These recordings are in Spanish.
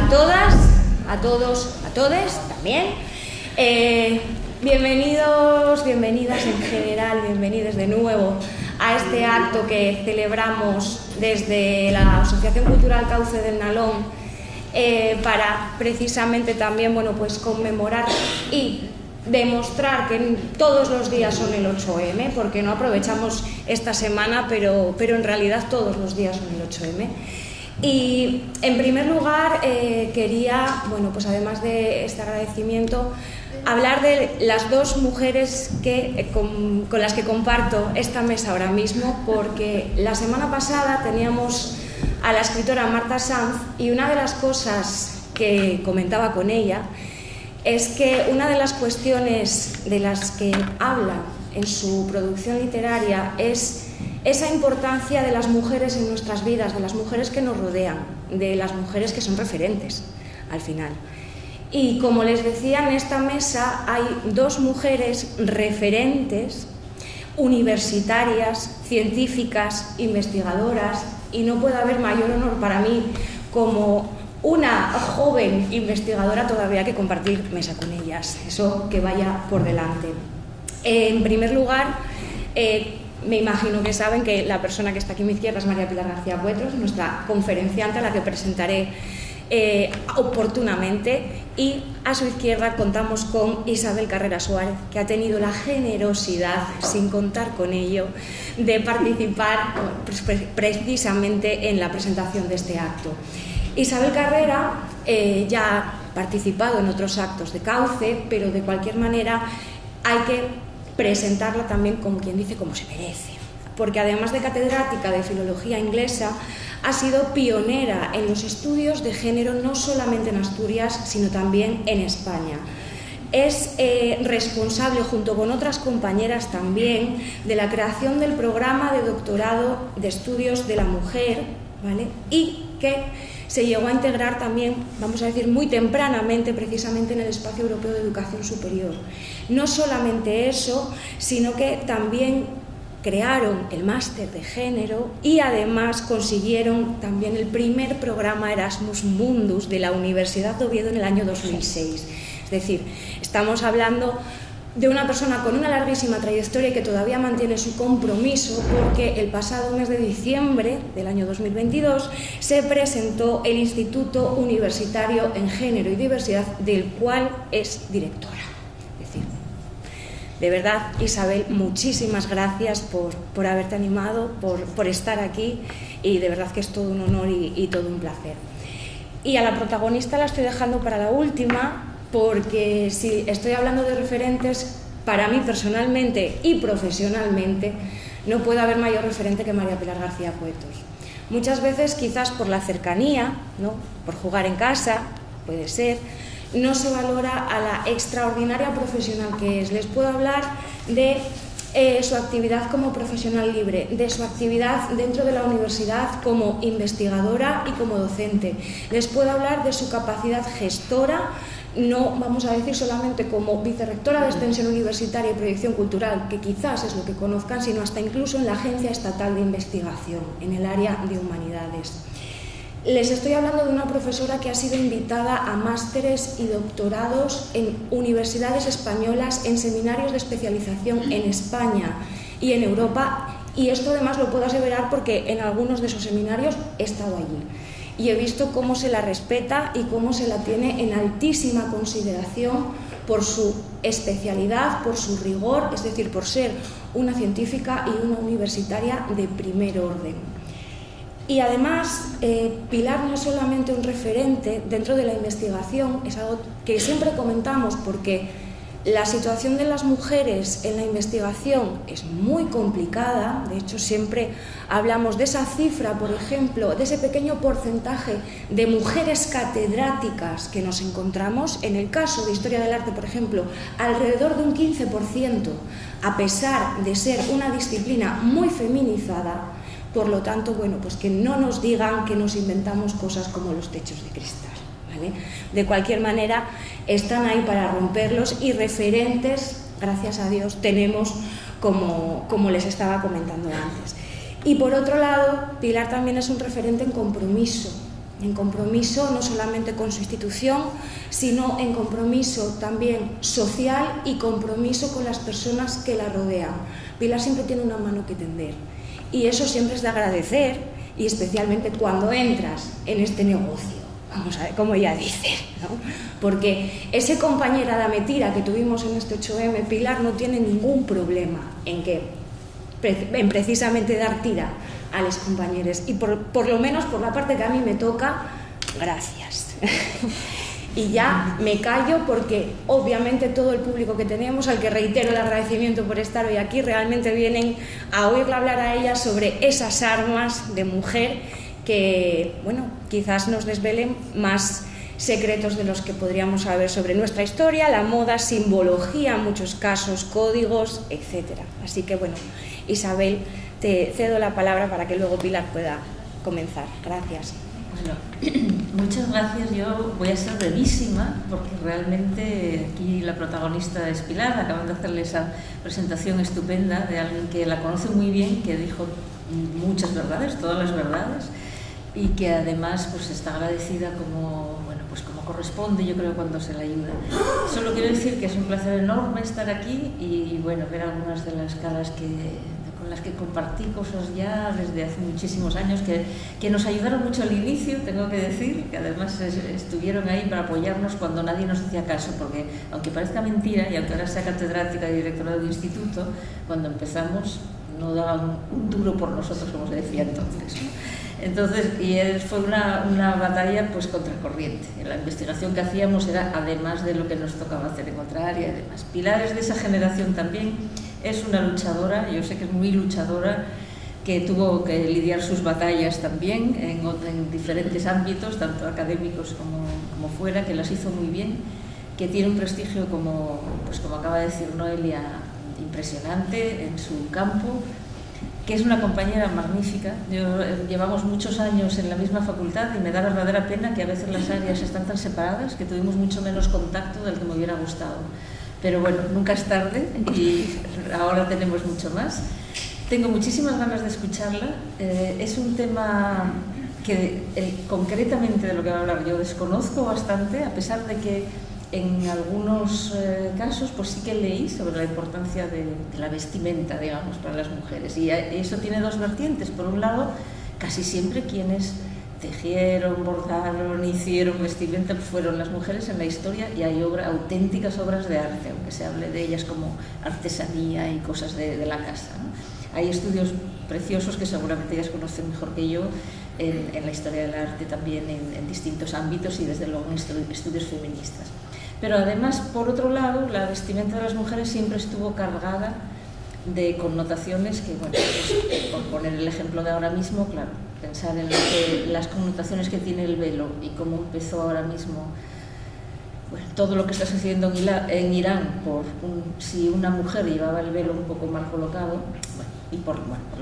a todas, a todos, a todes también. Bienvenidos, bienvenidas en general, bienvenidos de nuevo a este acto que celebramos desde la Asociación Cultural Cauce del Nalón para precisamente también, bueno, pues conmemorar y demostrar que todos los días son el 8M, porque no aprovechamos esta semana, pero en realidad todos los días son el 8M. Y en primer lugar quería, bueno, pues además de este agradecimiento, hablar de las dos mujeres con las que comparto esta mesa ahora mismo, porque la semana pasada teníamos a la escritora Marta Sanz y una de las cosas que comentaba con ella es que una de las cuestiones de las que habla en su producción literaria es esa importancia de las mujeres en nuestras vidas, de las mujeres que nos rodean, de las mujeres que son referentes al final. Y como les decía, en esta mesa hay dos mujeres referentes, universitarias, científicas, investigadoras, y no puede haber mayor honor para mí como una joven investigadora todavía que compartir mesa con ellas, eso que vaya por delante. En primer lugar, me imagino que saben que la persona que está aquí a mi izquierda es María Pilar García Buetros, nuestra conferenciante a la que presentaré oportunamente, y a su izquierda contamos con Isabel Carrera Suárez, que ha tenido la generosidad, sin contar con ello, de participar precisamente en la presentación de este acto. Isabel Carrera ya ha participado en otros actos de Cauce, pero de cualquier manera hay que presentarla también, como quien dice, como se merece, porque además de catedrática de filología inglesa, ha sido pionera en los estudios de género no solamente en Asturias, sino también en España. Es responsable, junto con otras compañeras también, de la creación del programa de doctorado de estudios de la mujer, ¿vale? Y que se llegó a integrar también, vamos a decir, muy tempranamente, precisamente en el Espacio Europeo de Educación Superior. No solamente eso, sino que también crearon el máster de género y además consiguieron también el primer programa Erasmus Mundus de la Universidad de Oviedo en el año 2006. Es decir, estamos hablando de una persona con una larguísima trayectoria y que todavía mantiene su compromiso, porque el pasado mes de diciembre del año 2022 se presentó el Instituto Universitario en Género y Diversidad, del cual es directora. Es decir, de verdad, Isabel, muchísimas gracias por haberte animado, por estar aquí, y de verdad que es todo un honor y todo un placer. Y a la protagonista la estoy dejando para la última, porque si estoy hablando de referentes, para mí personalmente y profesionalmente, no puede haber mayor referente que María Pilar García Buetros. Muchas veces, quizás por la cercanía, ¿no?, por jugar en casa, puede ser, no se valora a la extraordinaria profesional que es. Les puedo hablar de su actividad como profesional libre, de su actividad dentro de la universidad como investigadora y como docente. Les puedo hablar de su capacidad gestora, no vamos a decir solamente como vicerrectora de Extensión Universitaria y Proyección Cultural, que quizás es lo que conozcan, sino hasta incluso en la Agencia Estatal de Investigación, en el área de Humanidades. Les estoy hablando de una profesora que ha sido invitada a másteres y doctorados en universidades españolas, en seminarios de especialización en España y en Europa, y esto además lo puedo aseverar porque en algunos de esos seminarios he estado allí y he visto cómo se la respeta y cómo se la tiene en altísima consideración por su especialidad, por su rigor, es decir, por ser una científica y una universitaria de primer orden. Y además, Pilar no es solamente un referente dentro de la investigación, es algo que siempre comentamos, porque la situación de las mujeres en la investigación es muy complicada. De hecho, siempre hablamos de esa cifra, por ejemplo, de ese pequeño porcentaje de mujeres catedráticas que nos encontramos. En el caso de Historia del Arte, por ejemplo, alrededor de un 15%, a pesar de ser una disciplina muy feminizada. Por lo tanto, bueno, pues que no nos digan que nos inventamos cosas como los techos de cristal, ¿vale? De cualquier manera, están ahí para romperlos, y referentes, gracias a Dios, tenemos como les estaba comentando antes. Y por otro lado, Pilar también es un referente en compromiso, en compromiso no solamente con su institución, sino en compromiso también social y compromiso con las personas que la rodean. Pilar siempre tiene una mano que tender y eso siempre es de agradecer, y especialmente cuando entras en este negocio, vamos a ver, como ella dice, ¿no? Porque ese compañera de metira que tuvimos en este 8M, Pilar no tiene ningún problema en precisamente dar tira a los compañeros, y por lo menos por la parte que a mí me toca, gracias. Y ya me callo porque obviamente todo el público que tenemos, al que reitero el agradecimiento por estar hoy aquí, realmente vienen a oírla hablar a ella sobre esas armas de mujer que, bueno, quizás nos desvelen más secretos de los que podríamos saber sobre nuestra historia, la moda, simbología en muchos casos, códigos, etc. Así que bueno, Isabel, te cedo la palabra para que luego Pilar pueda comenzar. Gracias. Bueno, muchas gracias. Yo voy a ser brevísima porque realmente aquí la protagonista es Pilar. Acaban de hacerle esa presentación estupenda de alguien que la conoce muy bien, que dijo muchas verdades, todas las verdades, y que además pues está agradecida como, bueno, pues como corresponde, yo creo, cuando se le ayuda. Solo quiero decir que es un placer enorme estar aquí y bueno, ver algunas de las caras con las que compartí cosas ya desde hace muchísimos años que nos ayudaron mucho al inicio, tengo que decir, que además estuvieron ahí para apoyarnos cuando nadie nos hacía caso, porque aunque parezca mentira y aunque ahora sea catedrática y directora de instituto, cuando empezamos no daban un duro por nosotros, como se decía entonces, ¿no? Entonces, fue una batalla pues contracorriente. La investigación que hacíamos era, además de lo que nos tocaba hacer en otra área y demás. Pilar es de esa generación también, es una luchadora, yo sé que es muy luchadora, que tuvo que lidiar sus batallas también en diferentes ámbitos, tanto académicos como fuera, que las hizo muy bien, que tiene un prestigio, como acaba de decir Noelia, impresionante en su campo, que es una compañera magnífica. Llevamos muchos años en la misma facultad y me da verdadera pena que a veces las áreas están tan separadas que tuvimos mucho menos contacto del que me hubiera gustado. Pero bueno, nunca es tarde y ahora tenemos mucho más. Tengo muchísimas ganas de escucharla. Es un tema que concretamente de lo que va a hablar yo desconozco bastante, a pesar de que en algunos casos pues sí que leí sobre la importancia de la vestimenta, digamos, para las mujeres. Y eso tiene dos vertientes. Por un lado, casi siempre quienes tejieron, bordaron, hicieron vestimenta fueron las mujeres en la historia, y hay auténticas obras de arte, aunque se hable de ellas como artesanía y cosas de la casa, ¿no? Hay estudios preciosos que seguramente ellas conocen mejor que yo en la historia del arte también en distintos ámbitos, y desde luego en estudios feministas. Pero además, por otro lado, la vestimenta de las mujeres siempre estuvo cargada de connotaciones que, bueno, pues, por poner el ejemplo de ahora mismo, claro, pensar en las connotaciones que tiene el velo y cómo empezó ahora mismo, bueno, todo lo que está sucediendo en Irán si una mujer llevaba el velo un poco mal colocado, bueno, y por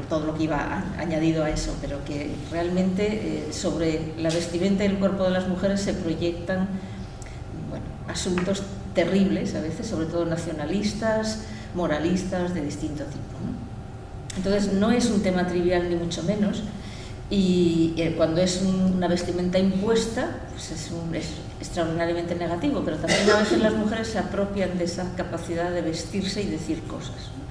todo lo que iba añadido a eso, pero que realmente sobre la vestimenta y el cuerpo de las mujeres se proyectan, bueno, asuntos terribles a veces, sobre todo nacionalistas, moralistas, de distinto tipo, ¿no? Entonces no es un tema trivial ni mucho menos, y cuando es una vestimenta impuesta pues es extraordinariamente negativo, pero también a veces las mujeres se apropian de esa capacidad de vestirse y decir cosas, ¿no?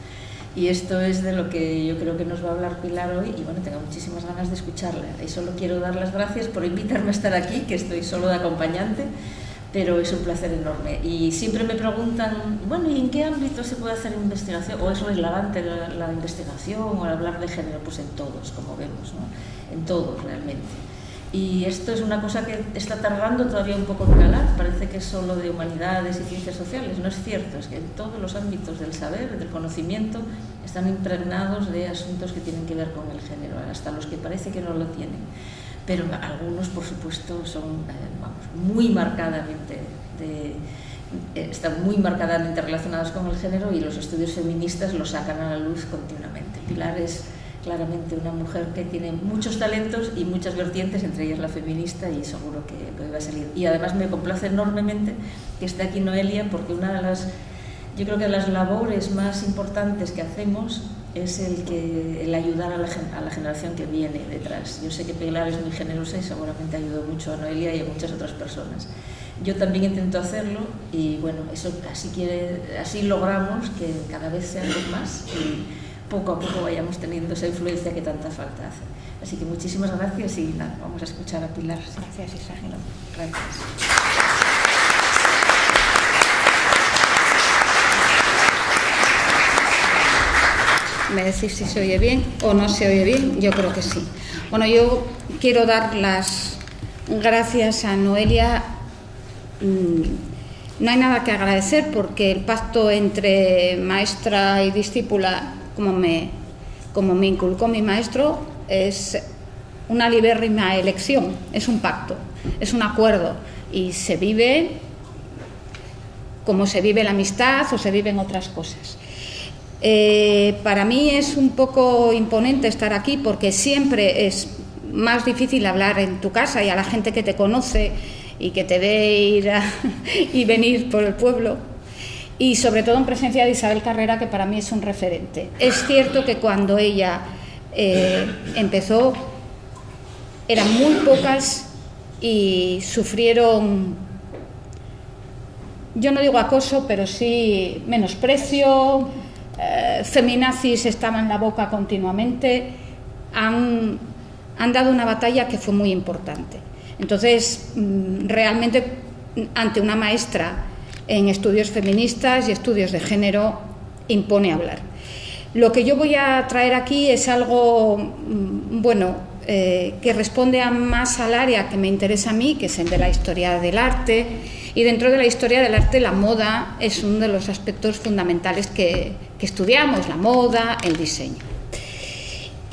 Y esto es de lo que yo creo que nos va a hablar Pilar hoy, y bueno, tengo muchísimas ganas de escucharla. Y solo quiero dar las gracias por invitarme a estar aquí, que estoy solo de acompañante, pero es un placer enorme. Y siempre me preguntan, bueno, ¿y en qué ámbito se puede hacer investigación? ¿O es relevante la investigación o hablar de género? Pues en todos, como vemos, ¿no? En todos realmente. Y esto es una cosa que está tardando todavía un poco en calar. Parece que es solo de humanidades y ciencias sociales. No es cierto, es que en todos los ámbitos del saber, del conocimiento, están impregnados de asuntos que tienen que ver con el género, hasta los que parece que no lo tienen. Pero algunos, por supuesto, son están muy marcadamente relacionados con el género, y los estudios feministas lo sacan a la luz continuamente. Pilar es claramente una mujer que tiene muchos talentos y muchas vertientes, entre ellas la feminista, y seguro que va a salir. Y además me complace enormemente que esté aquí Noelia, porque yo creo que las labores más importantes que hacemos es el ayudar a la generación que viene detrás. Yo sé que Pilar es muy generosa y seguramente ayudó mucho a Noelia y a muchas otras personas. Yo también intento hacerlo y bueno, eso así logramos que cada vez seamos más y poco a poco vayamos teniendo esa influencia que tanta falta hace. Así que muchísimas gracias y nada, vamos a escuchar a Pilar. Gracias, Isabel. Gracias. Me decís si se oye bien o no se oye bien. Yo creo que sí. Bueno, yo quiero dar las gracias a Noelia. No hay nada que agradecer porque el pacto entre maestra y discípula, como me inculcó mi maestro, es una libérrima elección, es un pacto, es un acuerdo y se vive como se vive la amistad o se viven otras cosas. Para mí es un poco imponente estar aquí porque siempre es más difícil hablar en tu casa y a la gente que te conoce y que te ve ir y venir por el pueblo, y sobre todo en presencia de Isabel Carrera, que para mí es un referente. Es cierto que cuando ella empezó eran muy pocas y sufrieron, yo no digo acoso, pero sí menosprecio, feminazis estaban en la boca continuamente, han dado una batalla que fue muy importante. Entonces, realmente, ante una maestra en estudios feministas y estudios de género, impone hablar. Lo que yo voy a traer aquí es algo, que responde más al área que me interesa a mí, que es el de la historia del arte, y dentro de la historia del arte la moda es uno de los aspectos fundamentales que estudiamos, la moda, el diseño.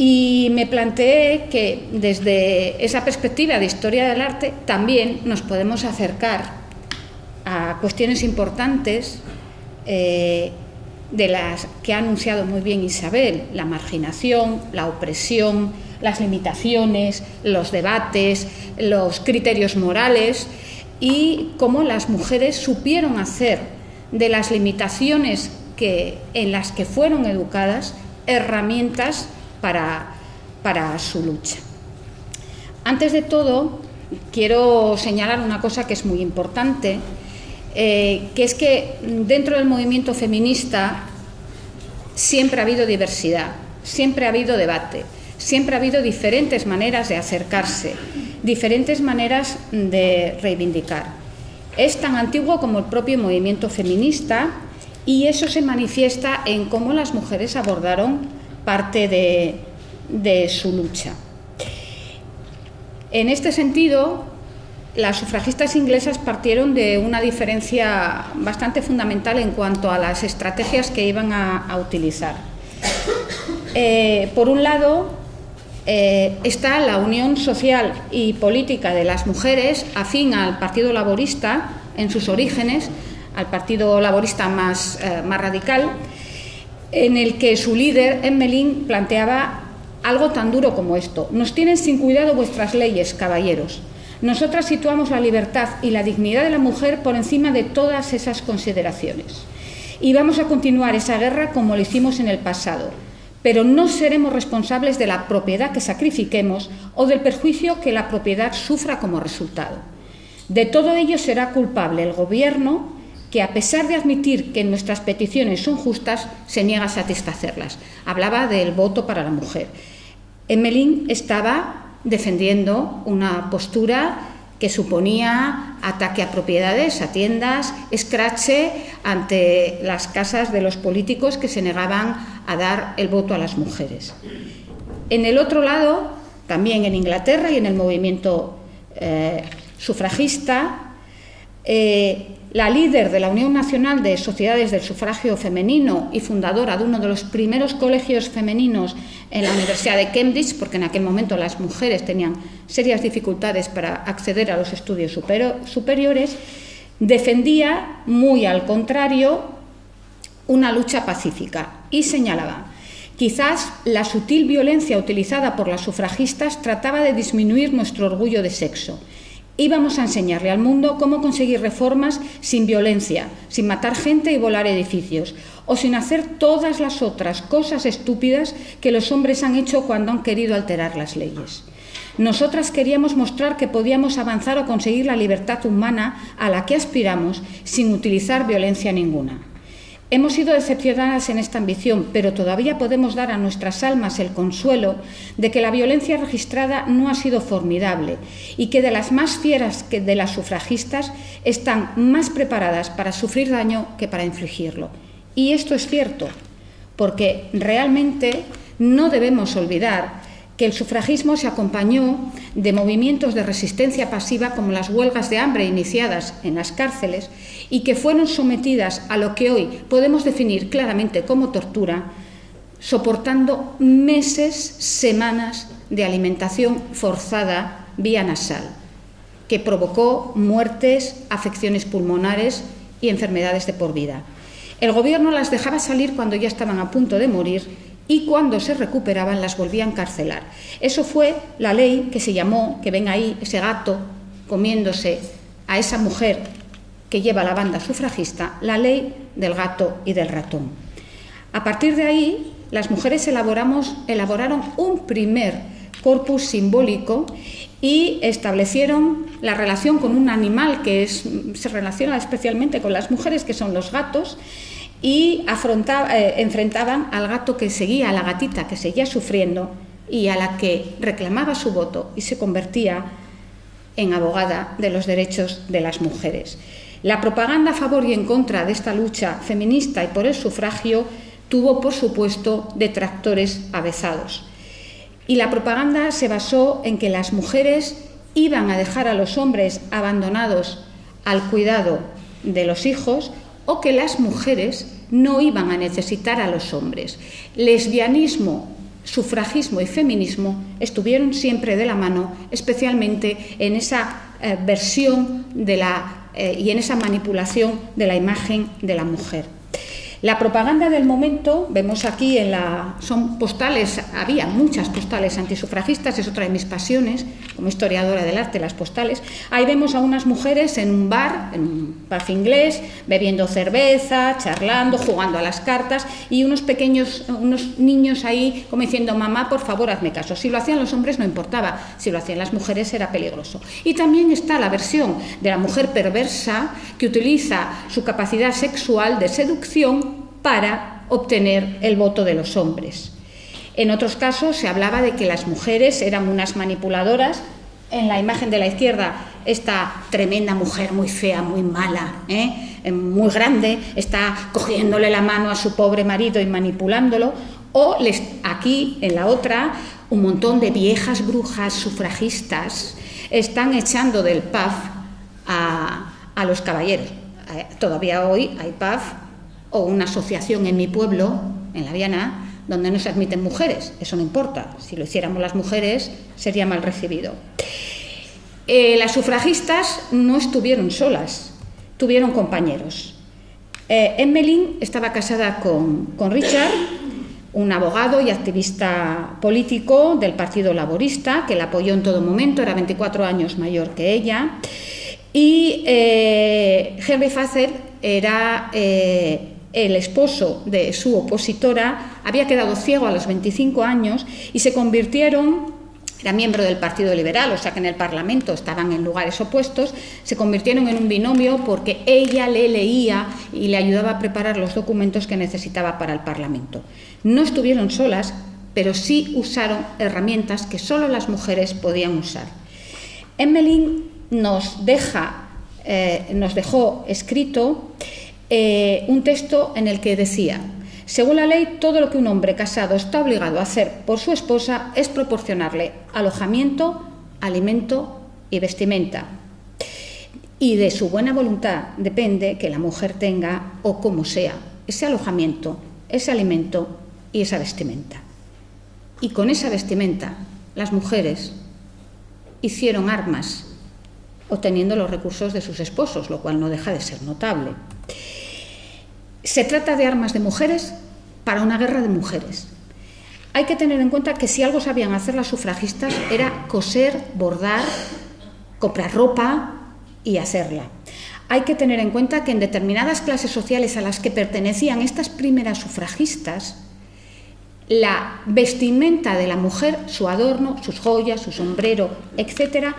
Y me planteé que desde esa perspectiva de historia del arte también nos podemos acercar a cuestiones importantes de las que ha anunciado muy bien Isabel: la marginación, la opresión, las limitaciones, los debates, los criterios morales, y cómo las mujeres supieron hacer de las limitaciones en las que fueron educadas herramientas para su lucha. Antes de todo, quiero señalar una cosa que es muy importante, que es que dentro del movimiento feminista siempre ha habido diversidad, siempre ha habido debate, siempre ha habido diferentes maneras de acercarse, diferentes maneras de reivindicar. Es tan antiguo como el propio movimiento feminista, y eso se manifiesta en cómo las mujeres abordaron parte de su lucha. En este sentido, las sufragistas inglesas partieron de una diferencia bastante fundamental en cuanto a las estrategias que iban a utilizar. Por un lado, está la unión social y política de las mujeres afín al Partido Laborista en sus orígenes, al Partido Laborista más radical, en el que su líder, Emmeline, planteaba algo tan duro como esto: nos tienen sin cuidado vuestras leyes, caballeros. Nosotras situamos la libertad y la dignidad de la mujer por encima de todas esas consideraciones. Y vamos a continuar esa guerra como lo hicimos en el pasado, pero no seremos responsables de la propiedad que sacrifiquemos o del perjuicio que la propiedad sufra como resultado. De todo ello será culpable el Gobierno, que a pesar de admitir que nuestras peticiones son justas, se niega a satisfacerlas. Hablaba del voto para la mujer. Emmeline estaba defendiendo una postura que suponía ataque a propiedades, a tiendas, escrache ante las casas de los políticos que se negaban a dar el voto a las mujeres. En el otro lado, también en Inglaterra y en el movimiento sufragista, la líder de la Unión Nacional de Sociedades del Sufragio Femenino y fundadora de uno de los primeros colegios femeninos en la Universidad de Cambridge, porque en aquel momento las mujeres tenían serias dificultades para acceder a los estudios superiores, defendía, muy al contrario, una lucha pacífica y señalaba: quizás la sutil violencia utilizada por las sufragistas trataba de disminuir nuestro orgullo de sexo, íbamos a enseñarle al mundo cómo conseguir reformas sin violencia, sin matar gente y volar edificios, o sin hacer todas las otras cosas estúpidas que los hombres han hecho cuando han querido alterar las leyes. Nosotras queríamos mostrar que podíamos avanzar o conseguir la libertad humana a la que aspiramos sin utilizar violencia ninguna. Hemos sido decepcionadas en esta ambición, pero todavía podemos dar a nuestras almas el consuelo de que la violencia registrada no ha sido formidable y que de las más fieras que de las sufragistas están más preparadas para sufrir daño que para infligirlo. Y esto es cierto, porque realmente no debemos olvidar que el sufragismo se acompañó de movimientos de resistencia pasiva como las huelgas de hambre iniciadas en las cárceles y que fueron sometidas a lo que hoy podemos definir claramente como tortura, soportando meses, semanas de alimentación forzada vía nasal, que provocó muertes, afecciones pulmonares y enfermedades de por vida. El gobierno las dejaba salir cuando ya estaban a punto de morir y cuando se recuperaban las volvía a encarcelar. Eso fue la ley que se llamó, que ven ahí ese gato comiéndose a esa mujer que lleva la banda sufragista, la ley del gato y del ratón. A partir de ahí, las mujeres elaboraron un primer corpus simbólico y establecieron la relación con un animal que se relaciona especialmente con las mujeres, que son los gatos, y enfrentaban al gato que seguía, a la gatita que seguía sufriendo y a la que reclamaba su voto y se convertía en abogada de los derechos de las mujeres. La propaganda a favor y en contra de esta lucha feminista y por el sufragio tuvo, por supuesto, detractores avezados. Y la propaganda se basó en que las mujeres iban a dejar a los hombres abandonados al cuidado de los hijos, o que las mujeres no iban a necesitar a los hombres. Lesbianismo, sufragismo y feminismo estuvieron siempre de la mano, especialmente en esa versión y en esa manipulación de la imagen de la mujer. La propaganda del momento, vemos aquí son postales, había muchas postales antisufragistas, es otra de mis pasiones, como historiadora del arte, las postales. Ahí vemos a unas mujeres en un pub inglés, bebiendo cerveza, charlando, jugando a las cartas, y unos niños ahí como diciendo: mamá, por favor, hazme caso. Si lo hacían los hombres no importaba, si lo hacían las mujeres era peligroso. Y también está la versión de la mujer perversa que utiliza su capacidad sexual de seducción para obtener el voto de los hombres. En otros casos se hablaba de que las mujeres eran unas manipuladoras. En la imagen de la izquierda, esta tremenda mujer muy fea, muy mala, muy grande, está cogiéndole la mano a su pobre marido y manipulándolo. O aquí, en la otra, un montón de viejas brujas sufragistas están echando del pub a los caballeros. Todavía hoy hay pub o una asociación en mi pueblo, en La Viana, donde no se admiten mujeres. Eso no importa. Si lo hiciéramos las mujeres, sería mal recibido. Las sufragistas no estuvieron solas, tuvieron compañeros. Emmeline estaba casada con Richard, un abogado y activista político del Partido Laborista, que la apoyó en todo momento, era 24 años mayor que ella. Y Henry Fazel era el esposo de su opositora, había quedado ciego a los 25 años y se convirtieron, era miembro del Partido Liberal, o sea que en el Parlamento estaban en lugares opuestos, se convirtieron en un binomio porque ella le leía y le ayudaba a preparar los documentos que necesitaba para el Parlamento. No estuvieron solas, pero sí usaron herramientas que solo las mujeres podían usar. Emmeline nos dejó escrito un texto en el que decía: según la ley, todo lo que un hombre casado está obligado a hacer por su esposa es proporcionarle alojamiento, alimento y vestimenta. Y de su buena voluntad depende que la mujer tenga, o como sea, ese alojamiento, ese alimento y esa vestimenta. Y con esa vestimenta, las mujeres hicieron armas, obteniendo los recursos de sus esposos, lo cual no deja de ser notable. Se trata de armas de mujeres para una guerra de mujeres. Hay que tener en cuenta que si algo sabían hacer las sufragistas era coser, bordar comprar ropa y hacerla. Hay que tener en cuenta que en determinadas clases sociales a las que pertenecían estas primeras sufragistas, la vestimenta de la mujer, su adorno, sus joyas, su sombrero, etcétera,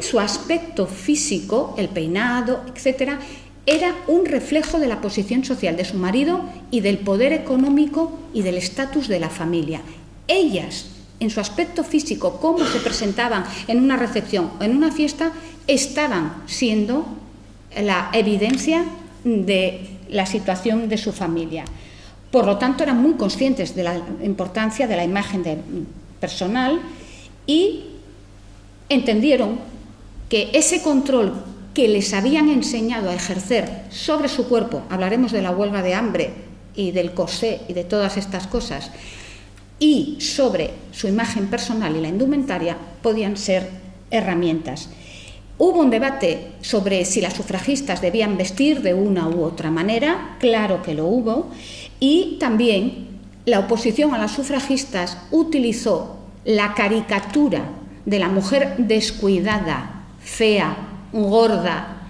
su aspecto físico, el peinado, etcétera, era un reflejo de la posición social de su marido y del poder económico y del estatus de la familia. Ellas, en su aspecto físico, cómo se presentaban en una recepción o en una fiesta, estaban siendo la evidencia de la situación de su familia. Por lo tanto, eran muy conscientes de la importancia de la imagen personal y entendieron que ese control que les habían enseñado a ejercer sobre su cuerpo, hablaremos de la huelga de hambre y del corsé y de todas estas cosas, y sobre su imagen personal y la indumentaria, podían ser herramientas. Hubo un debate sobre si las sufragistas debían vestir de una u otra manera, claro que lo hubo, y también la oposición a las sufragistas utilizó la caricatura de la mujer descuidada, fea, gorda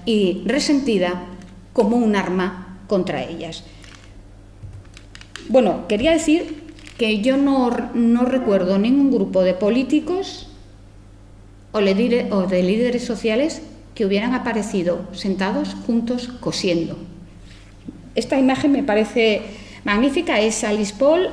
y resentida como un arma contra ellas. Bueno, quería decir que yo no recuerdo ningún grupo de políticos o de líderes sociales que hubieran aparecido sentados juntos cosiendo. Esta imagen me parece magnífica, es Alice Paul,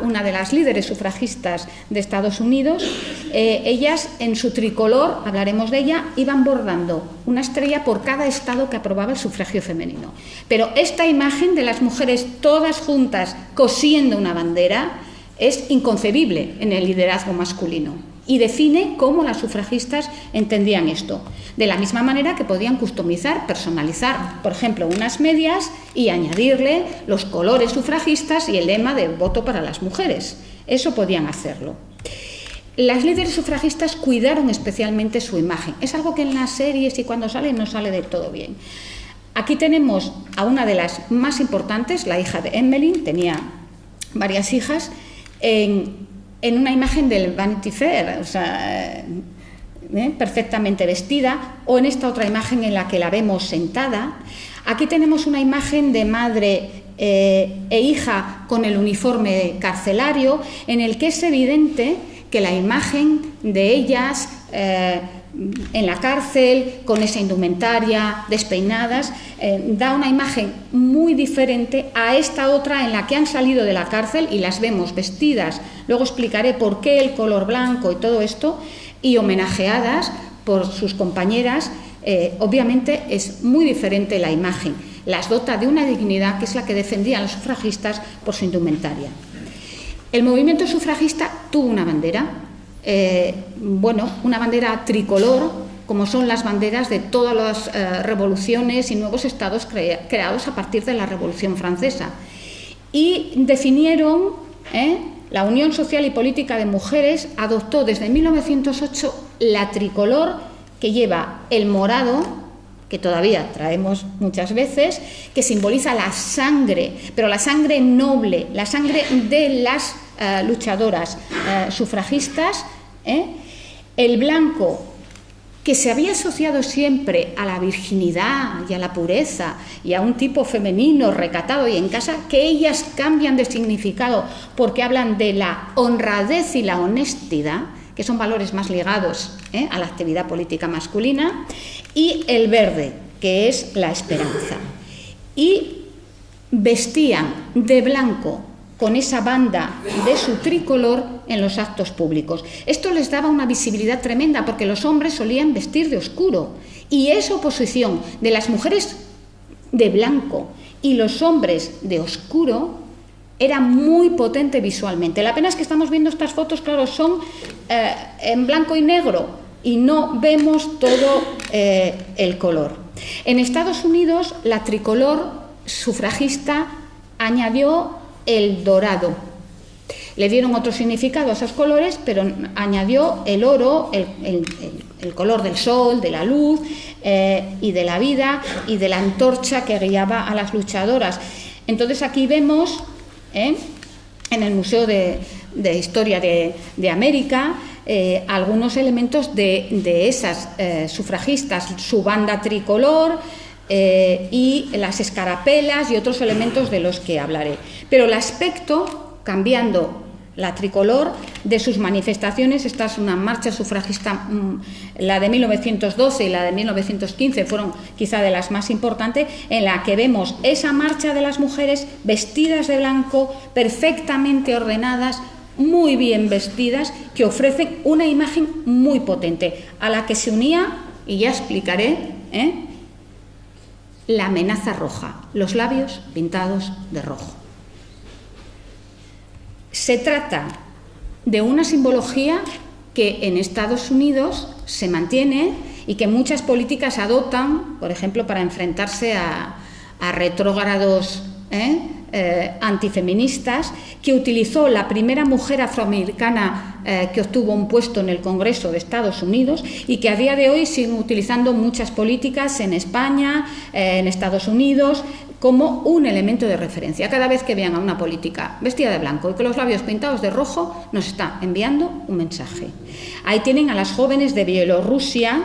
una de las líderes sufragistas de Estados Unidos. Ellas, en su tricolor, hablaremos de ella, iban bordando una estrella por cada estado que aprobaba el sufragio femenino. Pero esta imagen de las mujeres todas juntas cosiendo una bandera es inconcebible en el liderazgo masculino y define cómo las sufragistas entendían esto. De la misma manera que podían customizar, personalizar, por ejemplo, unas medias y añadirle los colores sufragistas y el lema de voto para las mujeres. Eso podían hacerlo. Las líderes sufragistas cuidaron especialmente su imagen. Es algo que en las series y cuando sale no sale del todo bien. Aquí tenemos a una de las más importantes, la hija de Emmeline, tenía varias hijas, en una imagen del Vanity Fair, o sea, perfectamente vestida, o en esta otra imagen en la que la vemos sentada. Aquí tenemos una imagen de madre e hija con el uniforme carcelario, en el que es evidente que la imagen de ellas en la cárcel, con esa indumentaria, despeinadas, da una imagen muy diferente a esta otra en la que han salido de la cárcel y las vemos vestidas. Luego explicaré por qué el color blanco y todo esto, y homenajeadas por sus compañeras. Obviamente es muy diferente la imagen. Las dota de una dignidad que es la que defendían los sufragistas por su indumentaria. El movimiento sufragista tuvo una bandera, una bandera tricolor, como son las banderas de todas las revoluciones y nuevos estados creados a partir de la Revolución Francesa. Y definieron, la Unión Social y Política de Mujeres adoptó desde 1908 la tricolor, que lleva el morado, que todavía traemos muchas veces, que simboliza la sangre, pero la sangre noble, la sangre de las luchadoras sufragistas, el blanco, que se había asociado siempre a la virginidad y a la pureza y a un tipo femenino recatado y en casa, que ellas cambian de significado porque hablan de la honradez y la honestidad, que son valores más ligados a la actividad política masculina, y el verde, que es la esperanza. Y vestían de blanco con esa banda de su tricolor en los actos públicos. Esto les daba una visibilidad tremenda porque los hombres solían vestir de oscuro, y esa oposición de las mujeres de blanco y los hombres de oscuro era muy potente visualmente. La pena es que estamos viendo estas fotos, claro, son en blanco y negro y no vemos todo el color. En Estados Unidos, la tricolor sufragista añadió el dorado. Le dieron otro significado a esos colores, pero añadió el oro, el color del sol, de la luz y de la vida y de la antorcha que guiaba a las luchadoras. Entonces aquí vemos en el Museo de Historia de América algunos elementos de esas sufragistas, su banda tricolor y las escarapelas y otros elementos de los que hablaré. Pero el aspecto, cambiando la tricolor, de sus manifestaciones, esta es una marcha sufragista, la de 1912 y la de 1915 fueron quizá de las más importantes, en la que vemos esa marcha de las mujeres vestidas de blanco, perfectamente ordenadas, muy bien vestidas, que ofrecen una imagen muy potente, a la que se unía, y ya explicaré, la amenaza roja, los labios pintados de rojo. Se trata de una simbología que en Estados Unidos se mantiene y que muchas políticas adoptan, por ejemplo, para enfrentarse a retrógrados antifeministas, que utilizó la primera mujer afroamericana que obtuvo un puesto en el Congreso de Estados Unidos y que a día de hoy siguen utilizando muchas políticas en España, en Estados Unidos, como un elemento de referencia. Cada vez que vean a una política vestida de blanco y con los labios pintados de rojo, nos está enviando un mensaje. Ahí tienen a las jóvenes de Bielorrusia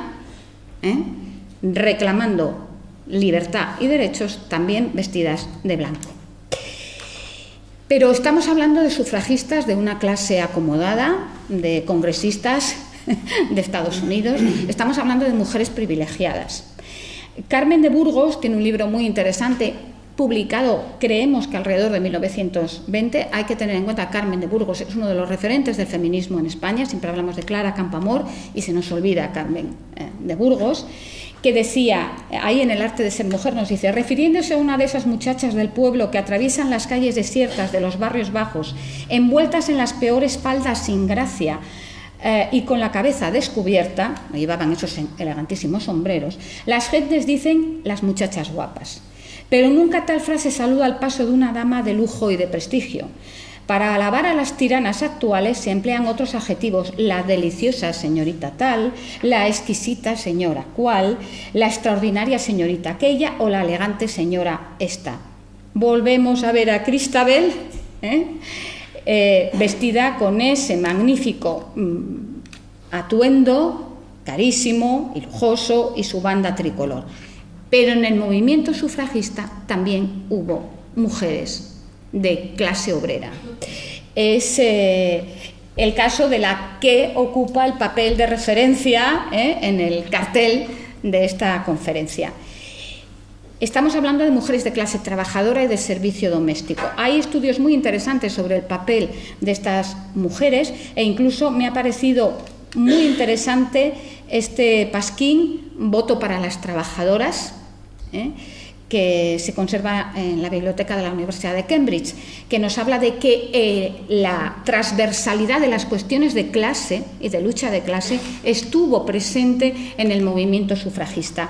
reclamando libertad y derechos, también vestidas de blanco. Pero estamos hablando de sufragistas de una clase acomodada, de congresistas de Estados Unidos, estamos hablando de mujeres privilegiadas. Carmen de Burgos tiene un libro muy interesante, publicado, creemos que alrededor de 1920. Hay que tener en cuenta que Carmen de Burgos es uno de los referentes del feminismo en España. Siempre hablamos de Clara Campoamor y se nos olvida Carmen de Burgos, que decía, ahí en El arte de ser mujer, nos dice, refiriéndose a una de esas muchachas del pueblo que atraviesan las calles desiertas de los barrios bajos, envueltas en las peores faldas sin gracia, y con la cabeza descubierta, llevaban esos elegantísimos sombreros, las gentes dicen las muchachas guapas. Pero nunca tal frase saluda al paso de una dama de lujo y de prestigio. Para alabar a las tiranas actuales se emplean otros adjetivos, la deliciosa señorita tal, la exquisita señora cual, la extraordinaria señorita aquella o la elegante señora esta. Volvemos a ver a Cristabel, vestida con ese magnífico atuendo, carísimo y lujoso, y su banda tricolor. Pero en el movimiento sufragista también hubo mujeres de clase obrera. Es el caso de la que ocupa el papel de referencia en el cartel de esta conferencia. Estamos hablando de mujeres de clase trabajadora y de servicio doméstico. Hay estudios muy interesantes sobre el papel de estas mujeres e incluso me ha parecido muy interesante este pasquín, Voto para las trabajadoras, que se conserva en la biblioteca de la Universidad de Cambridge, que nos habla de que la transversalidad de las cuestiones de clase y de lucha de clase estuvo presente en el movimiento sufragista.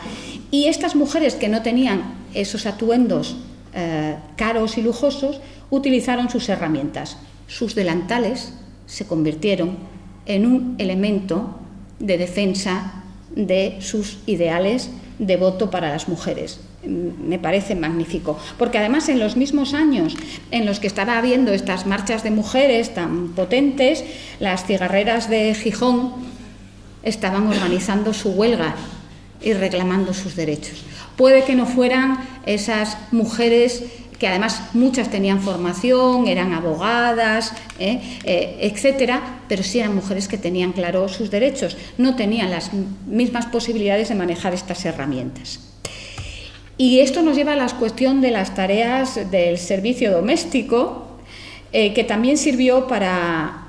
Y estas mujeres que no tenían esos atuendos caros y lujosos utilizaron sus herramientas. Sus delantales se convirtieron en un elemento de defensa de sus ideales de voto para las mujeres. Me parece magnífico, porque además en los mismos años en los que estaba habiendo estas marchas de mujeres tan potentes, las cigarreras de Gijón estaban organizando su huelga y reclamando sus derechos. Puede que no fueran esas mujeres que además muchas tenían formación, eran abogadas, etcétera, pero sí eran mujeres que tenían claro sus derechos, no tenían las mismas posibilidades de manejar estas herramientas. Y esto nos lleva a la cuestión de las tareas del servicio doméstico, que también sirvió para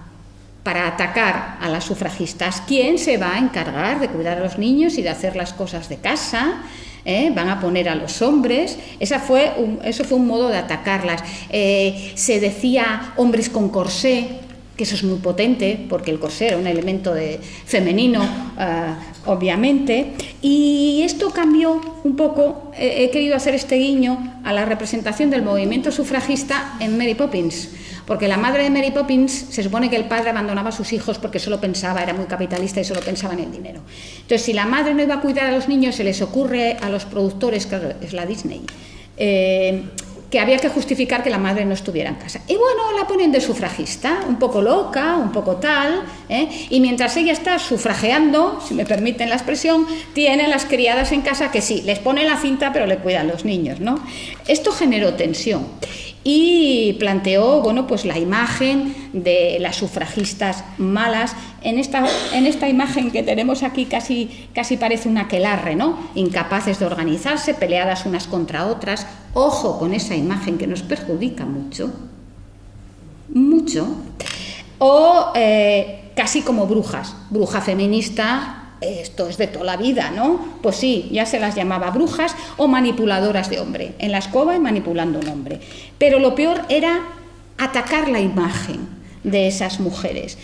atacar a las sufragistas. ¿Quién se va a encargar de cuidar a los niños y de hacer las cosas de casa? Van a poner a los hombres. Eso fue un modo de atacarlas. Se decía hombres con corsé, que eso es muy potente, porque el corsé era un elemento femenino, obviamente. Y esto cambió un poco. He querido hacer este guiño a la representación del movimiento sufragista en Mary Poppins, porque la madre de Mary Poppins, se supone que el padre abandonaba a sus hijos porque solo pensaba, era muy capitalista y solo pensaba en el dinero. Entonces, si la madre no iba a cuidar a los niños, se les ocurre a los productores, claro, es la Disney, que había que justificar que la madre no estuviera en casa. Y bueno, la ponen de sufragista, un poco loca, un poco tal, y mientras ella está sufrageando, si me permiten la expresión, tienen las criadas en casa que sí, les ponen la cinta pero le cuidan los niños, ¿no? Esto generó tensión y planteó, bueno, pues la imagen de las sufragistas malas. En esta imagen que tenemos aquí casi parece un aquelarre, ¿no? Incapaces de organizarse, peleadas unas contra otras. Ojo con esa imagen que nos perjudica mucho, o casi como brujas, bruja feminista. Esto es de toda la vida, ¿no? Pues sí, ya se las llamaba brujas o manipuladoras de hombre, en la escoba y manipulando un hombre. Pero lo peor era atacar la imagen de esas mujeres.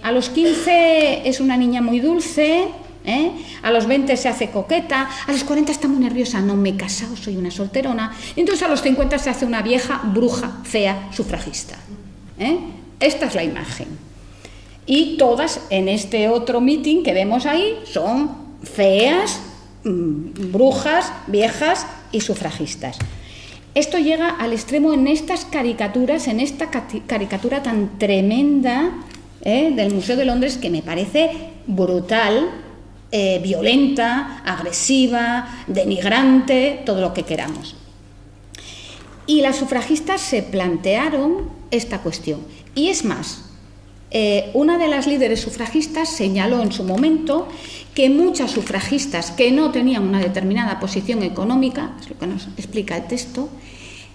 A los 15 es una niña muy dulce, a los 20 se hace coqueta, a los 40 está muy nerviosa, no me he casado, soy una solterona, y entonces a los 50 se hace una vieja bruja, fea, sufragista. Esta es la imagen. Y todas en este otro meeting que vemos ahí son feas, brujas, viejas y sufragistas. Esto llega al extremo en estas caricaturas, en esta caricatura tan tremenda del Museo de Londres, que me parece brutal, violenta, agresiva, denigrante, todo lo que queramos. Y las sufragistas se plantearon esta cuestión. Y es más, una de las líderes sufragistas señaló en su momento que muchas sufragistas que no tenían una determinada posición económica, es lo que nos explica el texto,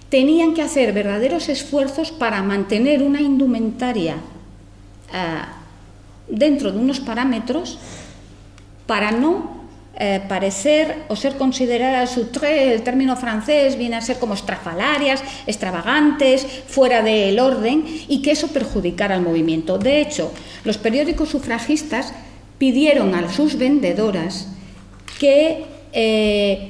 tenían que hacer verdaderos esfuerzos para mantener una indumentaria dentro de unos parámetros para no parecer o ser consideradas outré, el término francés viene a ser como estrafalarias, extravagantes, fuera del orden, y que eso perjudicara al movimiento. De hecho, los periódicos sufragistas pidieron a sus vendedoras que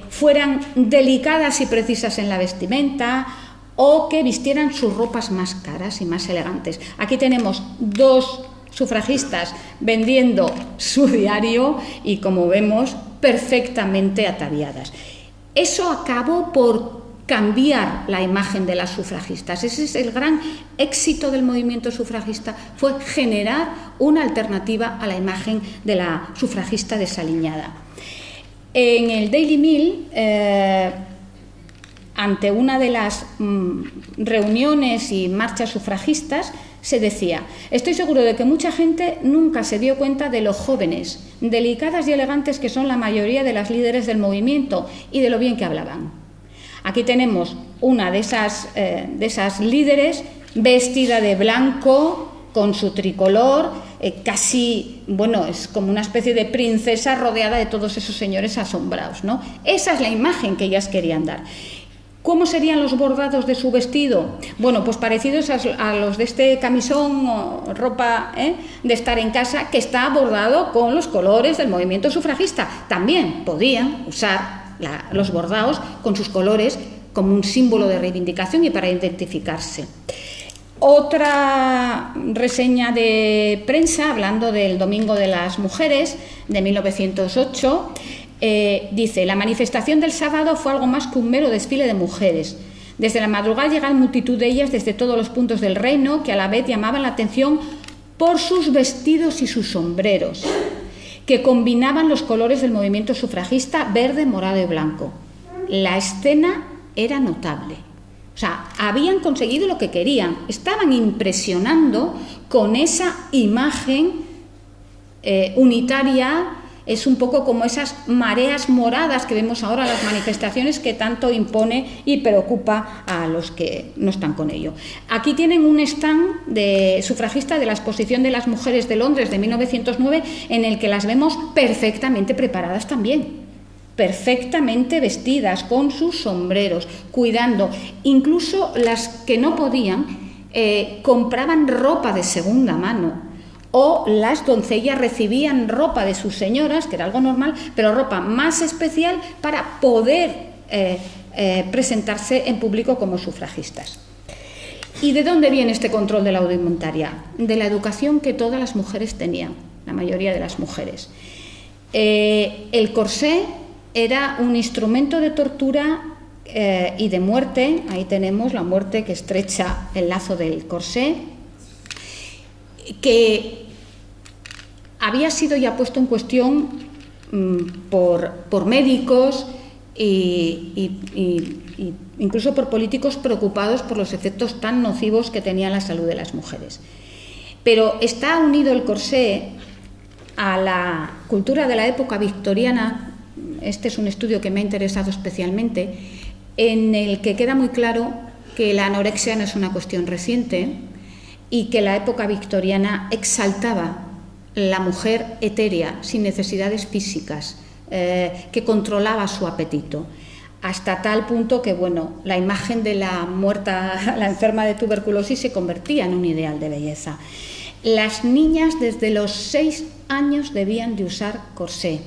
fueran delicadas y precisas en la vestimenta o que vistieran sus ropas más caras y más elegantes. Aquí tenemos dos sufragistas vendiendo su diario y, como vemos, perfectamente ataviadas. Eso acabó por cambiar la imagen de las sufragistas. Ese es el gran éxito del movimiento sufragista, fue generar una alternativa a la imagen de la sufragista desaliñada. En el Daily Mail, ante una de las reuniones y marchas sufragistas, se decía: estoy seguro de que mucha gente nunca se dio cuenta de lo jóvenes, delicadas y elegantes que son la mayoría de las líderes del movimiento y de lo bien que hablaban. Aquí tenemos una de esas líderes vestida de blanco, con su tricolor, casi, bueno, es como una especie de princesa rodeada de todos esos señores asombrados, ¿no? Esa es la imagen que ellas querían dar. ¿Cómo serían los bordados de su vestido? Bueno, pues parecidos a los de este camisón o ropa de estar en casa, que está bordado con los colores del movimiento sufragista. También podían usar los bordados con sus colores como un símbolo de reivindicación y para identificarse. Otra reseña de prensa, hablando del Domingo de las Mujeres de 1908, dice: la manifestación del sábado fue algo más que un mero desfile de mujeres. Desde la madrugada llegaban multitud de ellas desde todos los puntos del reino, que a la vez llamaban la atención por sus vestidos y sus sombreros, que combinaban los colores del movimiento sufragista, verde, morado y blanco. La escena era notable. O sea, habían conseguido lo que querían, estaban impresionando con esa imagen unitaria. Es un poco como esas mareas moradas que vemos ahora en las manifestaciones, que tanto impone y preocupa a los que no están con ello. Aquí tienen un stand de sufragista de la Exposición de las Mujeres de Londres de 1909, en el que las vemos perfectamente preparadas también, perfectamente vestidas, con sus sombreros, cuidando. Incluso las que no podían compraban ropa de segunda mano, o las doncellas recibían ropa de sus señoras, que era algo normal, pero ropa más especial para poder presentarse en público como sufragistas. ¿Y de dónde viene este control de la indumentaria? De la educación que todas las mujeres tenían, la mayoría de las mujeres. El corsé era un instrumento de tortura y de muerte. Ahí tenemos la muerte que estrecha el lazo del corsé, que había sido ya puesto en cuestión por médicos y incluso por políticos preocupados por los efectos tan nocivos que tenía la salud de las mujeres. Pero está unido el corsé a la cultura de la época victoriana. Este es un estudio que me ha interesado especialmente, en el que queda muy claro que la anorexia no es una cuestión reciente y que la época victoriana exaltaba la mujer etérea, sin necesidades físicas, que controlaba su apetito, hasta tal punto que, bueno, la imagen de la muerta, la enferma de tuberculosis, se convertía en un ideal de belleza. Las niñas desde los 6 años debían de usar corsé.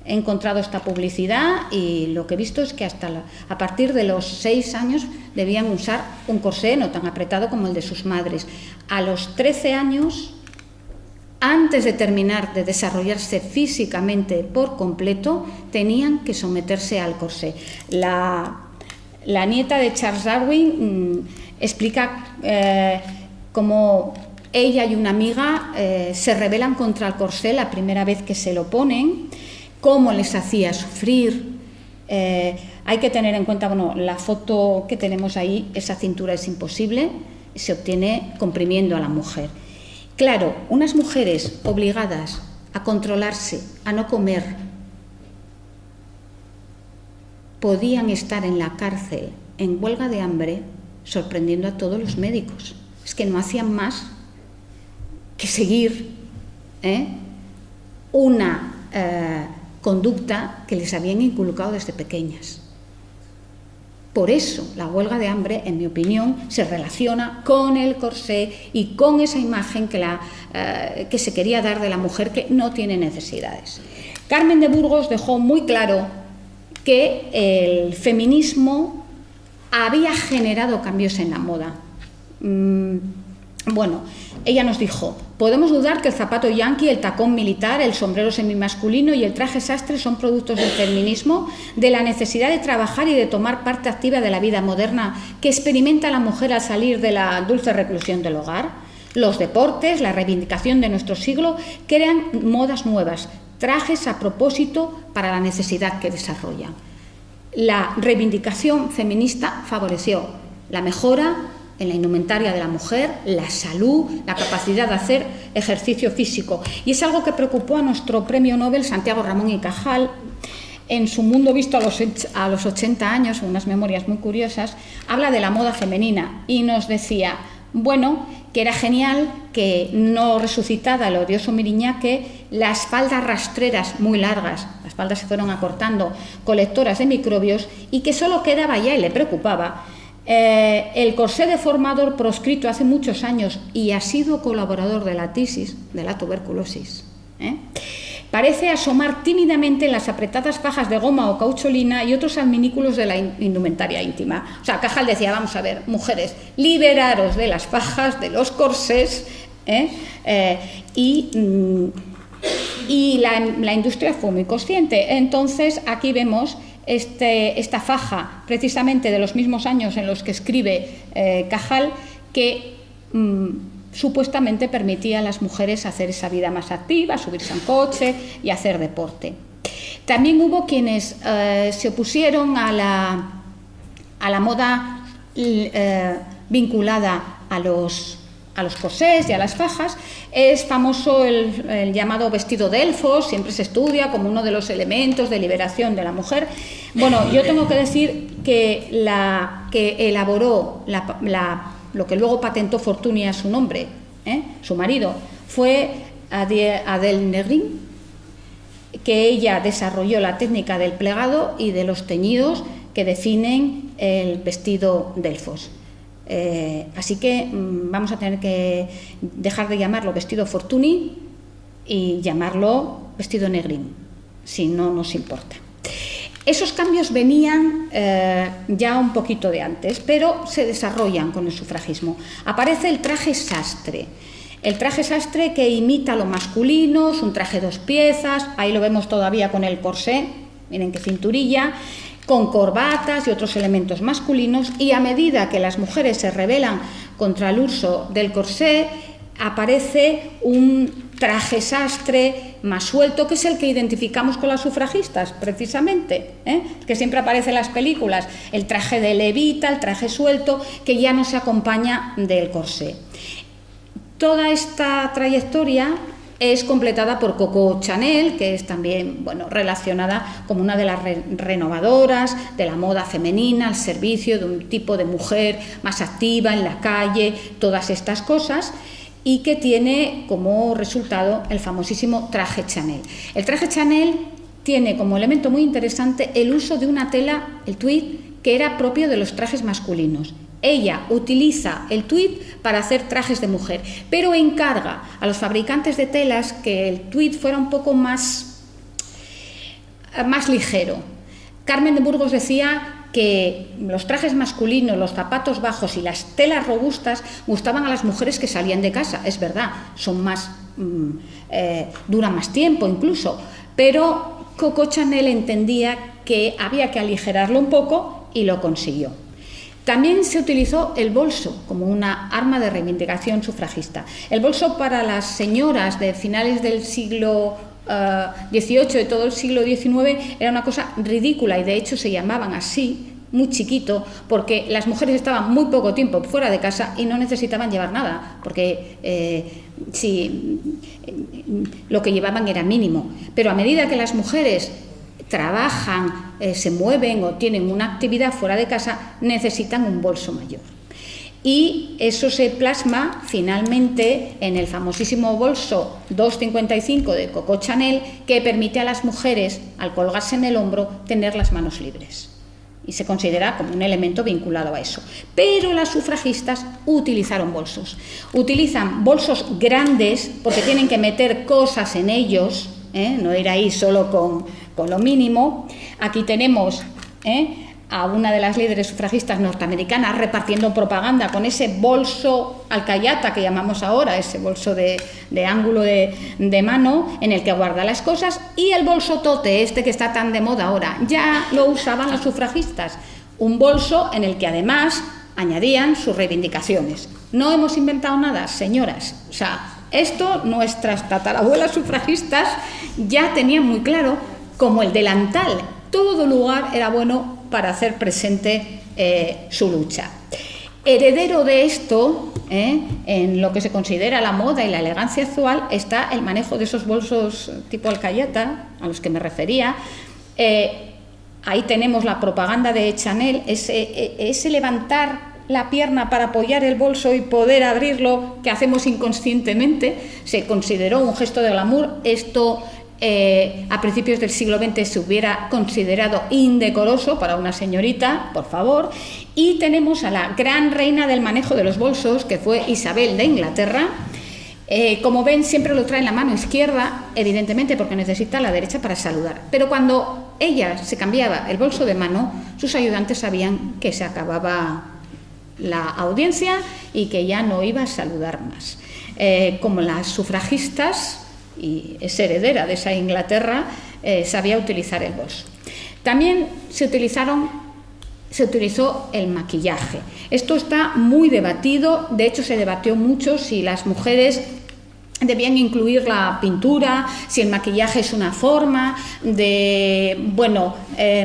He encontrado esta publicidad y lo que he visto es que a partir de los 6 años debían usar un corsé no tan apretado como el de sus madres. A los 13 años, antes de terminar de desarrollarse físicamente por completo, tenían que someterse al corsé. La nieta de Charles Darwin explica cómo ella y una amiga se rebelan contra el corsé la primera vez que se lo ponen, cómo les hacía sufrir. Hay que tener en cuenta, bueno, la foto que tenemos ahí, esa cintura es imposible, se obtiene comprimiendo a la mujer. Claro, unas mujeres obligadas a controlarse, a no comer, podían estar en la cárcel en huelga de hambre, sorprendiendo a todos los médicos. Es que no hacían más que seguir una conducta que les habían inculcado desde pequeñas. Por eso la huelga de hambre, en mi opinión, se relaciona con el corsé y con esa imagen que se quería dar de la mujer que no tiene necesidades. Carmen de Burgos dejó muy claro que el feminismo había generado cambios en la moda. Bueno, ella nos dijo: podemos dudar que el zapato yanqui, el tacón militar, el sombrero semimasculino y el traje sastre son productos del feminismo, de la necesidad de trabajar y de tomar parte activa de la vida moderna que experimenta la mujer al salir de la dulce reclusión del hogar. Los deportes, la reivindicación de nuestro siglo, crean modas nuevas, trajes a propósito para la necesidad que desarrollan. La reivindicación feminista favoreció la mejora en la indumentaria de la mujer, la salud, la capacidad de hacer ejercicio físico. Y es algo que preocupó a nuestro premio Nobel Santiago Ramón y Cajal. En su Mundo visto a los 80 años, unas memorias muy curiosas, habla de la moda femenina y nos decía, bueno, que era genial que no resucitada el odioso Miriñaque, las faldas rastreras muy largas, las faldas se fueron acortando, colectoras de microbios, y que solo quedaba ya, y le preocupaba, el corsé deformador proscrito hace muchos años y ha sido colaborador de la tisis, de la tuberculosis. Parece asomar tímidamente en las apretadas fajas de goma o caucholina y otros adminículos de la indumentaria íntima. O sea, Cajal decía, vamos a ver, mujeres, liberaros de las fajas, de los corsés, y la industria fue muy consciente. Entonces, aquí vemos esta faja, precisamente de los mismos años en los que escribe Cajal, que supuestamente permitía a las mujeres hacer esa vida más activa, subirse a un coche y hacer deporte. También hubo quienes se opusieron a la moda vinculada a los corsés y a las fajas. Es famoso el llamado vestido de elfos, siempre se estudia como uno de los elementos de liberación de la mujer. Bueno, yo tengo que decir que que elaboró lo que luego patentó Fortuny a su nombre, su marido, fue Adèle Negrin, que ella desarrolló la técnica del plegado y de los teñidos que definen el vestido de elfos. Así que vamos a tener que dejar de llamarlo vestido Fortuny y llamarlo vestido Negrin, si no nos importa. Esos cambios venían ya un poquito de antes, pero se desarrollan con el sufragismo. Aparece el traje sastre. El traje sastre que imita lo masculino, es un traje 2 piezas, ahí lo vemos todavía con el corsé, miren qué cinturilla, con corbatas y otros elementos masculinos, y a medida que las mujeres se rebelan contra el uso del corsé, aparece un traje sastre más suelto, que es el que identificamos con las sufragistas, precisamente, que siempre aparece en las películas, el traje de levita, el traje suelto, que ya no se acompaña del corsé. Toda esta trayectoria es completada por Coco Chanel, que es también, bueno, relacionada como una de las renovadoras de la moda femenina, al servicio de un tipo de mujer más activa en la calle, todas estas cosas, y que tiene como resultado el famosísimo traje Chanel. El traje Chanel tiene como elemento muy interesante el uso de una tela, el tweed, que era propio de los trajes masculinos. Ella utiliza el tweed para hacer trajes de mujer, pero encarga a los fabricantes de telas que el tweed fuera un poco más ligero. Carmen de Burgos decía que los trajes masculinos, los zapatos bajos y las telas robustas gustaban a las mujeres que salían de casa. Es verdad, son más duran más tiempo incluso, pero Coco Chanel entendía que había que aligerarlo un poco y lo consiguió. También se utilizó el bolso como una arma de reivindicación sufragista. El bolso para las señoras de finales del siglo XVIII, de todo el siglo XIX, era una cosa ridícula, y de hecho se llamaban así, muy chiquito, porque las mujeres estaban muy poco tiempo fuera de casa y no necesitaban llevar nada, porque lo que llevaban era mínimo. Pero a medida que las mujeres trabajan, se mueven o tienen una actividad fuera de casa, necesitan un bolso mayor. Y eso se plasma finalmente en el famosísimo bolso 2,55 de Coco Chanel, que permite a las mujeres, al colgarse en el hombro, tener las manos libres. Y se considera como un elemento vinculado a eso. Pero las sufragistas utilizaron bolsos. Utilizan bolsos grandes porque tienen que meter cosas en ellos, no ir ahí solo con lo mínimo. Aquí tenemos a una de las líderes sufragistas norteamericanas repartiendo propaganda con ese bolso alcayata que llamamos ahora, ese bolso de ángulo de mano en el que guarda las cosas, y el bolso tote, este que está tan de moda ahora, ya lo usaban las sufragistas, un bolso en el que además añadían sus reivindicaciones. No hemos inventado nada, señoras, o sea, esto nuestras tatarabuelas sufragistas ya tenían muy claro, como el delantal. Todo lugar era bueno para hacer presente su lucha. Heredero de esto, en lo que se considera la moda y la elegancia actual, está el manejo de esos bolsos tipo alcayata, a los que me refería. Ahí tenemos la propaganda de Chanel, ese levantar la pierna para apoyar el bolso y poder abrirlo, que hacemos inconscientemente, se consideró un gesto de glamour. Esto a principios del siglo XX se hubiera considerado indecoroso para una señorita, por favor. Y tenemos a la gran reina del manejo de los bolsos, que fue Isabel de Inglaterra. Como ven, siempre lo trae en la mano izquierda, evidentemente porque necesita la derecha para saludar. Pero cuando ella se cambiaba el bolso de mano, sus ayudantes sabían que se acababa la audiencia y que ya no iba a saludar más. Como las sufragistas, y es heredera de esa Inglaterra, sabía utilizar el bolso. También se utilizó el maquillaje. Esto está muy debatido, de hecho se debatió mucho si las mujeres debían incluir la pintura, si el maquillaje es una forma de,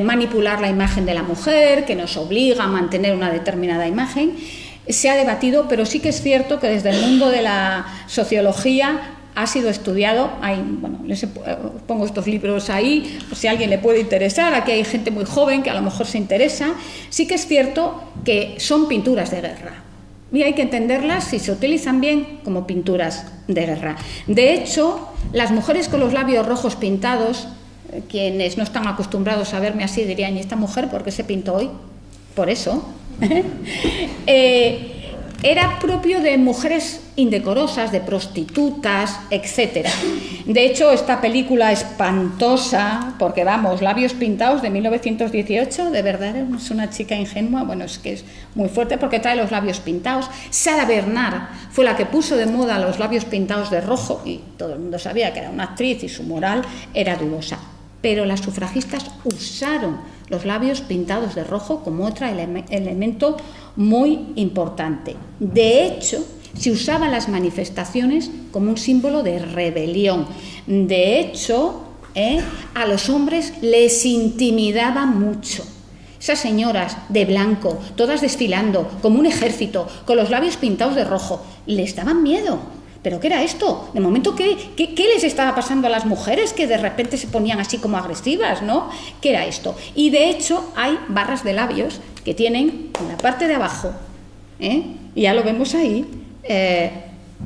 manipular la imagen de la mujer, que nos obliga a mantener una determinada imagen. Se ha debatido, pero sí que es cierto que desde el mundo de la sociología ha sido estudiado. Les pongo estos libros ahí, por si a alguien le puede interesar. Aquí hay gente muy joven que a lo mejor se interesa. Sí que es cierto que son pinturas de guerra y hay que entenderlas, si se utilizan bien, como pinturas de guerra. De hecho, las mujeres con los labios rojos pintados, quienes no están acostumbrados a verme así dirían: ¿y esta mujer por qué se pintó hoy? Por eso. Era propio de mujeres indecorosas, de prostitutas, etc. De hecho, esta película espantosa, porque Labios pintados, de 1918, de verdad es una chica ingenua, es que es muy fuerte porque trae los labios pintados. Sarah Bernhardt fue la que puso de moda los labios pintados de rojo y todo el mundo sabía que era una actriz y su moral era dudosa. pero las sufragistas usaron los labios pintados de rojo como otro elemento muy importante. De hecho, se usaba en las manifestaciones como un símbolo de rebelión. De hecho, a los hombres les intimidaba mucho. Esas señoras de blanco, todas desfilando, como un ejército, con los labios pintados de rojo, les daban miedo. ¿Pero qué era esto? De momento, ¿qué les estaba pasando a las mujeres que de repente se ponían así como agresivas, ¿no? ¿Qué era esto? Y de hecho hay barras de labios que tienen en la parte de abajo, y ya lo vemos ahí,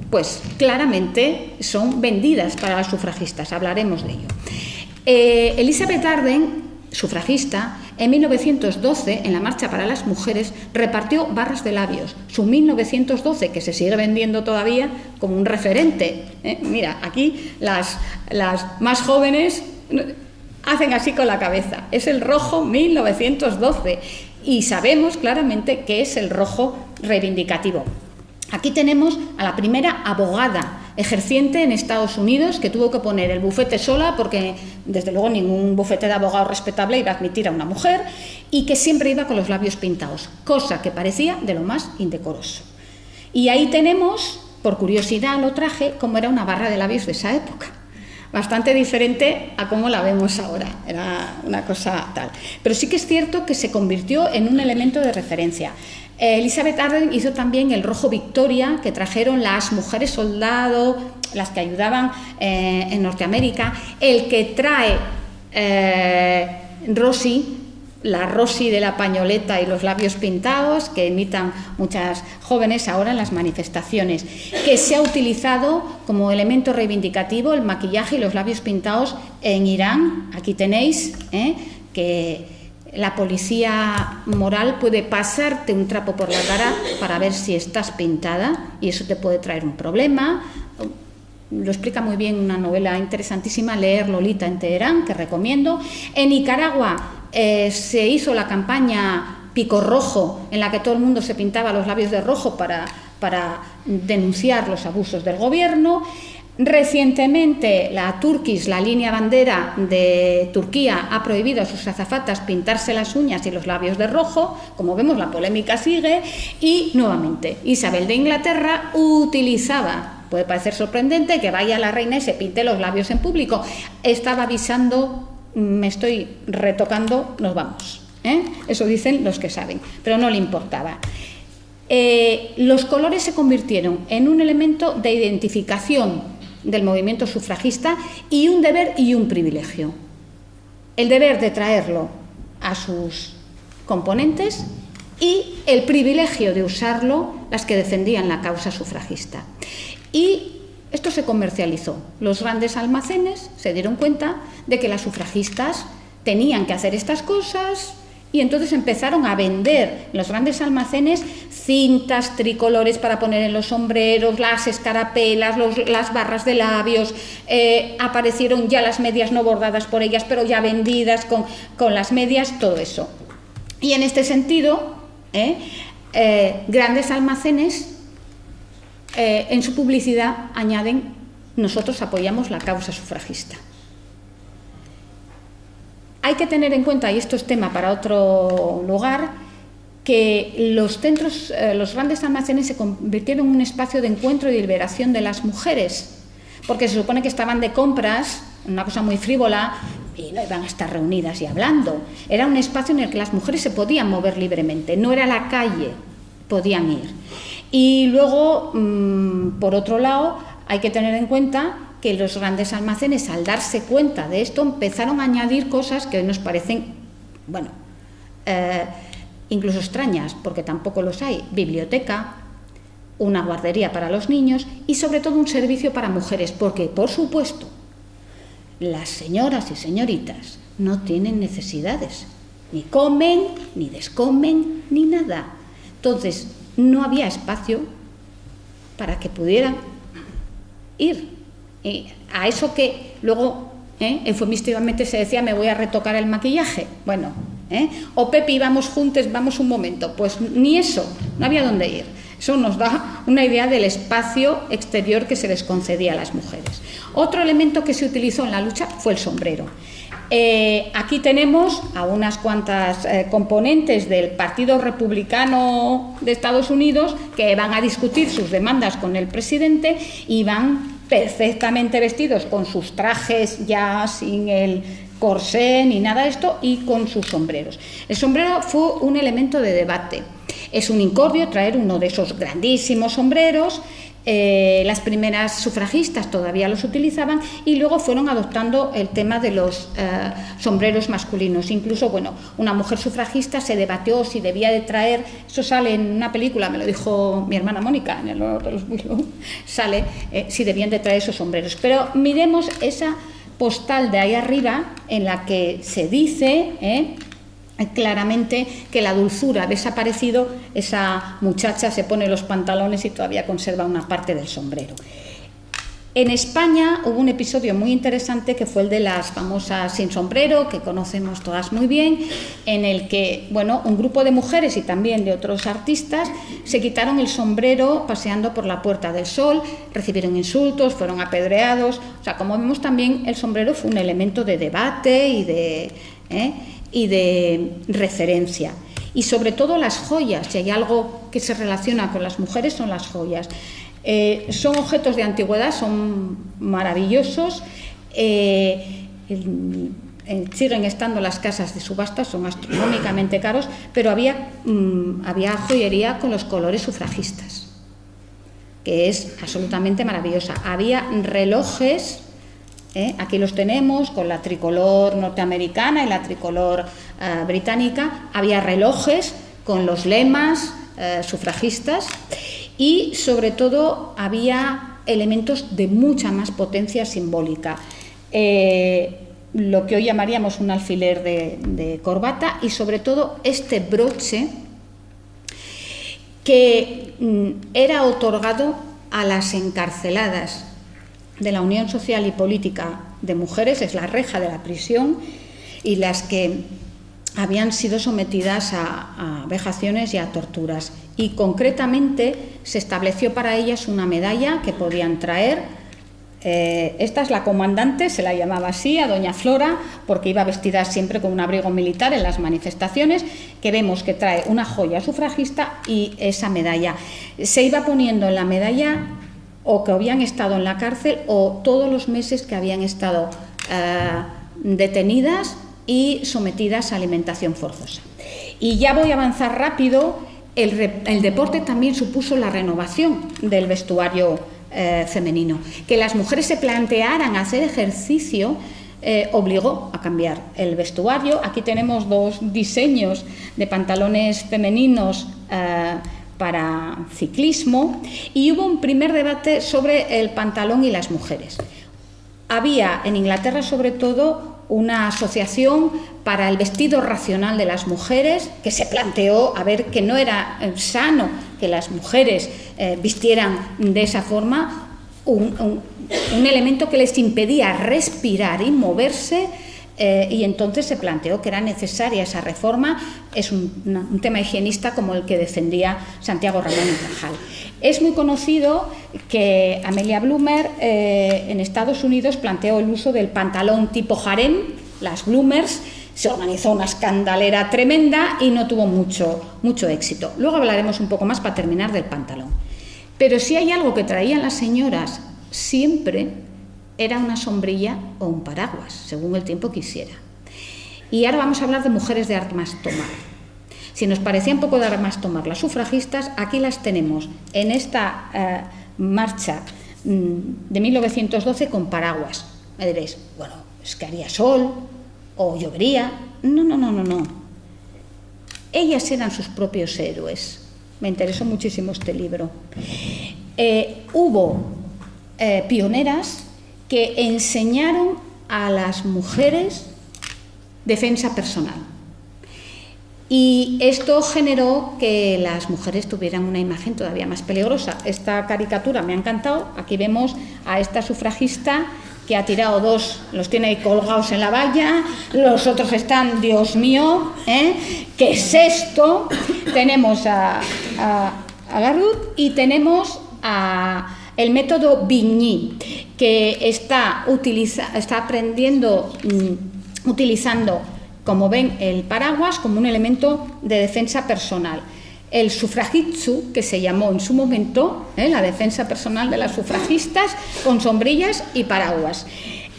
pues claramente son vendidas para las sufragistas, hablaremos de ello. Elizabeth Arden, sufragista, en 1912, en la Marcha para las Mujeres, repartió barras de labios. Su 1912, que se sigue vendiendo todavía como un referente. Mira, aquí las más jóvenes hacen así con la cabeza. Es el rojo 1912 y sabemos claramente que es el rojo reivindicativo. Aquí tenemos a la primera abogada ejerciente en Estados Unidos que tuvo que poner el bufete sola porque desde luego ningún bufete de abogado respetable iba a admitir a una mujer y que siempre iba con los labios pintados, cosa que parecía de lo más indecoroso. Y ahí tenemos, por curiosidad lo traje, cómo era una barra de labios de esa época. Bastante diferente a cómo la vemos ahora, era una cosa tal. Pero sí que es cierto que se convirtió en un elemento de referencia. Elizabeth Arden hizo también el rojo Victoria, que trajeron las mujeres soldado, las que ayudaban en Norteamérica, el que trae Rosie, la Rosie de la pañoleta y los labios pintados, que imitan muchas jóvenes ahora en las manifestaciones, que se ha utilizado como elemento reivindicativo el maquillaje y los labios pintados en Irán. Aquí tenéis que la policía moral puede pasarte un trapo por la cara para ver si estás pintada y eso te puede traer un problema. Lo explica muy bien una novela interesantísima, leer Lolita en Teherán, que recomiendo. En Nicaragua se hizo la campaña Pico Rojo, en la que todo el mundo se pintaba los labios de rojo para denunciar los abusos del gobierno. Recientemente la Turkish, la línea bandera de Turquía, ha prohibido a sus azafatas pintarse las uñas y los labios de rojo. Como vemos, la polémica sigue. Y nuevamente, Isabel de Inglaterra utilizaba, puede parecer sorprendente, que vaya la reina y se pinte los labios en público. Estaba avisando, me estoy retocando, nos vamos. Eso dicen los que saben, pero no le importaba. Los colores se convirtieron en un elemento de identificación del movimiento sufragista y un deber y un privilegio. El deber de traerlo a sus componentes y el privilegio de usarlo las que defendían la causa sufragista. Y esto se comercializó. Los grandes almacenes se dieron cuenta de que las sufragistas tenían que hacer estas cosas y entonces empezaron a vender en los grandes almacenes cintas tricolores para poner en los sombreros, las escarapelas, las barras de labios, aparecieron ya las medias no bordadas por ellas, pero ya vendidas con las medias, todo eso. Y en este sentido, grandes almacenes en su publicidad añaden: nosotros apoyamos la causa sufragista. Hay que tener en cuenta, y esto es tema para otro lugar, que los centros, los grandes almacenes se convirtieron en un espacio de encuentro y de liberación de las mujeres, porque se supone que estaban de compras, una cosa muy frívola, y no iban a estar reunidas y hablando. Era un espacio en el que las mujeres se podían mover libremente, no era la calle, podían ir. Y luego, por otro lado, hay que tener en cuenta que los grandes almacenes, al darse cuenta de esto, empezaron a añadir cosas que hoy nos parecen, bueno, incluso extrañas, porque tampoco los hay. Biblioteca, una guardería para los niños y sobre todo un servicio para mujeres, porque, por supuesto, las señoras y señoritas no tienen necesidades, ni comen, ni descomen, ni nada. Entonces, no había espacio para que pudieran ir. A eso que luego eufemísticamente se decía: me voy a retocar el maquillaje. Bueno, o Pepi, vamos juntos, vamos un momento. Pues ni eso, no había dónde ir. Eso nos da una idea del espacio exterior que se les concedía a las mujeres. Otro elemento que se utilizó en la lucha fue el sombrero. Aquí tenemos a unas cuantas componentes del Partido Republicano de Estados Unidos que van a discutir sus demandas con el presidente y van perfectamente vestidos con sus trajes ya sin el corsé ni nada de esto y con sus sombreros. El sombrero fue un elemento de debate. Es un incordio traer uno de esos grandísimos sombreros. Las primeras sufragistas todavía los utilizaban y luego fueron adoptando el tema de los sombreros masculinos. Incluso, bueno, una mujer sufragista se debatió si debía de traer, eso sale en una película, me lo dijo mi hermana Mónica, en El honor de los Willow, sale si debían de traer esos sombreros. Pero miremos esa postal de ahí arriba en la que se dice claramente que la dulzura ha desaparecido, esa muchacha se pone los pantalones y todavía conserva una parte del sombrero. En España hubo un episodio muy interesante que fue el de las famosas sin sombrero, que conocemos todas muy bien, en el que, bueno, un grupo de mujeres y también de otros artistas se quitaron el sombrero paseando por la Puerta del Sol, recibieron insultos, fueron apedreados. O sea, como vemos, también el sombrero fue un elemento de debate y de referencia. Y sobre todo las joyas, si hay algo que se relaciona con las mujeres son las joyas. Son objetos de antigüedad, son maravillosos, siguen estando las casas de subasta, son astronómicamente caros, pero había joyería con los colores sufragistas, que es absolutamente maravillosa. Había relojes, aquí los tenemos con la tricolor norteamericana y la tricolor británica. Había relojes con los lemas sufragistas y sobre todo había elementos de mucha más potencia simbólica, lo que hoy llamaríamos un alfiler de corbata y sobre todo este broche que era otorgado a las encarceladas de la Unión Social y Política de Mujeres, es la reja de la prisión, y las que habían sido sometidas a vejaciones y a torturas. Y concretamente se estableció para ellas una medalla que podían traer. Esta es la comandante, se la llamaba así, a doña Flora, porque iba vestida siempre con un abrigo militar en las manifestaciones, que vemos que trae una joya sufragista y esa medalla. Se iba poniendo en la medalla o que habían estado en la cárcel o todos los meses que habían estado detenidas y sometidas a alimentación forzosa. Y ya voy a avanzar rápido. El deporte también supuso la renovación del vestuario femenino. Que las mujeres se plantearan hacer ejercicio obligó a cambiar el vestuario. Aquí tenemos dos diseños de pantalones femeninos para ciclismo y hubo un primer debate sobre el pantalón y las mujeres. Había en Inglaterra sobre todo una asociación para el vestido racional de las mujeres que se planteó a ver que no era sano que las mujeres vistieran de esa forma, un elemento que les impedía respirar y moverse, y entonces se planteó que era necesaria esa reforma. Es un tema higienista como el que defendía Santiago Ramón y Cajal. Es muy conocido que Amelia Bloomer en Estados Unidos planteó el uso del pantalón tipo harem, las bloomers. Se organizó una escandalera tremenda y no tuvo mucho éxito. Luego hablaremos un poco más para terminar del pantalón. Pero si hay algo que traían las señoras siempre era una sombrilla o un paraguas, según el tiempo que hiciera. Y ahora vamos a hablar de mujeres de armas tomar. Si nos parecía un poco de armas tomar las sufragistas, aquí las tenemos en esta marcha de 1912 con paraguas. Me diréis, bueno, es que haría sol o llovería. No. Ellas eran sus propios héroes. Me interesó muchísimo este libro. Hubo pioneras que enseñaron a las mujeres defensa personal. Y esto generó que las mujeres tuvieran una imagen todavía más peligrosa. Esta caricatura me ha encantado. Aquí vemos a esta sufragista que ha tirado dos, los tiene ahí colgados en la valla, los otros están, Dios mío, ¿qué es esto? Tenemos a Garud y tenemos el método Vigny, que está aprendiendo utilizando, como ven, el paraguas como un elemento de defensa personal. El sufragitsu, que se llamó en su momento, la defensa personal de las sufragistas, con sombrillas y paraguas.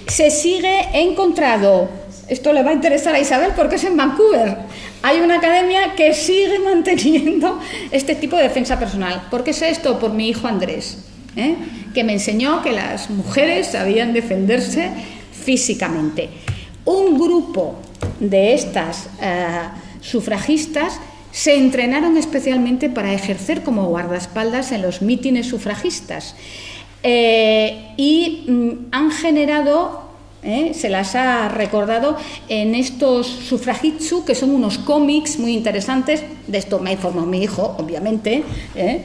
Se sigue encontrado, esto le va a interesar a Isabel porque es en Vancouver, hay una academia que sigue manteniendo este tipo de defensa personal. ¿Por qué sé esto? Por mi hijo Andrés, que me enseñó que las mujeres sabían defenderse físicamente. Un grupo de estas sufragistas se entrenaron especialmente para ejercer como guardaespaldas en los mítines sufragistas y han generado, se las ha recordado en estos sufragitsu, que son unos cómics muy interesantes. De esto me informó mi hijo, obviamente,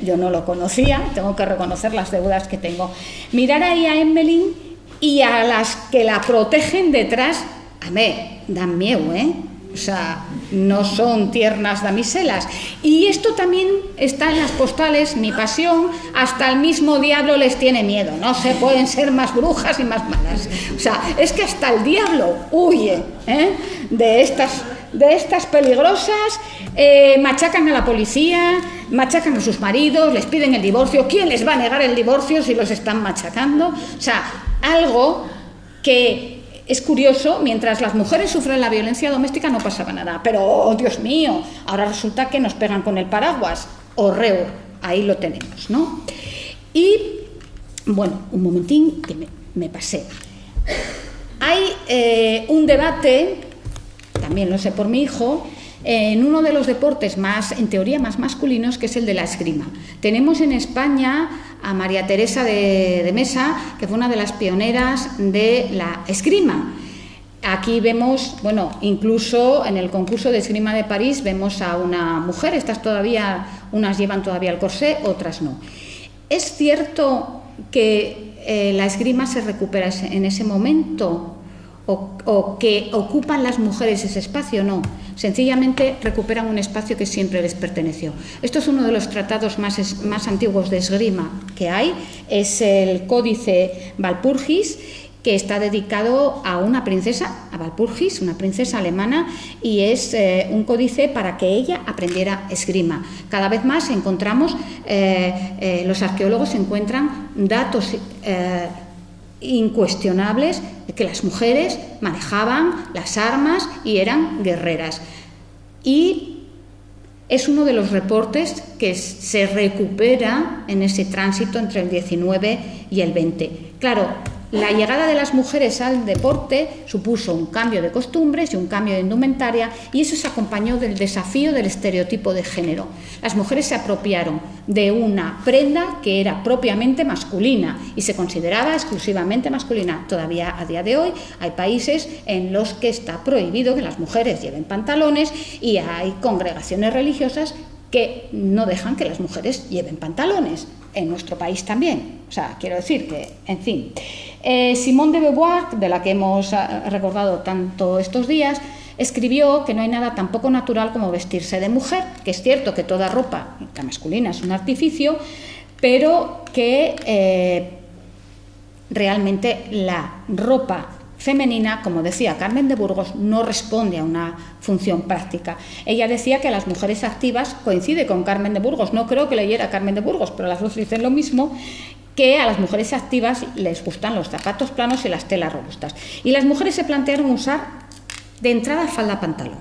yo no lo conocía, tengo que reconocer las deudas que tengo. Mirar ahí a Emmeline y a las que la protegen detrás, a mí dan miedo, o sea, no son tiernas damiselas. Y esto también está en las postales, mi pasión, hasta el mismo diablo les tiene miedo, no se pueden ser más brujas y más malas. O sea, es que hasta el diablo huye de estas peligrosas, machacan a la policía, machacan a sus maridos, les piden el divorcio. ¿Quién les va a negar el divorcio si los están machacando? O sea, algo que es curioso, mientras las mujeres sufren la violencia doméstica no pasaba nada, pero, oh, Dios mío, ahora resulta que nos pegan con el paraguas, horror, ahí lo tenemos, ¿no? Y, bueno, un momentín que me pasé. Hay un debate, también lo sé por mi hijo, en uno de los deportes más, en teoría, más masculinos, que es el de la esgrima. Tenemos en España a María Teresa de Mesa, que fue una de las pioneras de la esgrima. Aquí vemos, bueno, incluso en el concurso de esgrima de París vemos a una mujer, estas todavía, unas llevan todavía el corsé, otras no. ¿Es cierto que la esgrima se recupera en ese momento o que ocupan las mujeres ese espacio? No, sencillamente recuperan un espacio que siempre les perteneció. Esto es uno de los tratados más antiguos de esgrima que hay, es el Códice Walpurgis, que está dedicado a una princesa, a Walpurgis, una princesa alemana, y es un códice para que ella aprendiera esgrima. Cada vez más encontramos, los arqueólogos encuentran datos incuestionables de que las mujeres manejaban las armas y eran guerreras. Y es uno de los reportes que se recupera en ese tránsito entre el 19 y el 20. Claro, la llegada de las mujeres al deporte supuso un cambio de costumbres y un cambio de indumentaria, y eso se acompañó del desafío del estereotipo de género. Las mujeres se apropiaron de una prenda que era propiamente masculina y se consideraba exclusivamente masculina. Todavía a día de hoy hay países en los que está prohibido que las mujeres lleven pantalones y hay congregaciones religiosas que no dejan que las mujeres lleven pantalones. En nuestro país también. O sea, quiero decir que, en fin. Simone de Beauvoir, de la que hemos recordado tanto estos días, escribió que no hay nada tan poco natural como vestirse de mujer, que es cierto que toda ropa, la masculina, es un artificio, pero que realmente la ropa femenina, como decía Carmen de Burgos, no responde a una función práctica. Ella decía que las mujeres activas, coincide con Carmen de Burgos, no creo que leyera Carmen de Burgos, pero las dos dicen lo mismo, que a las mujeres activas les gustan los zapatos planos y las telas robustas. Y las mujeres se plantearon usar de entrada falda-pantalón.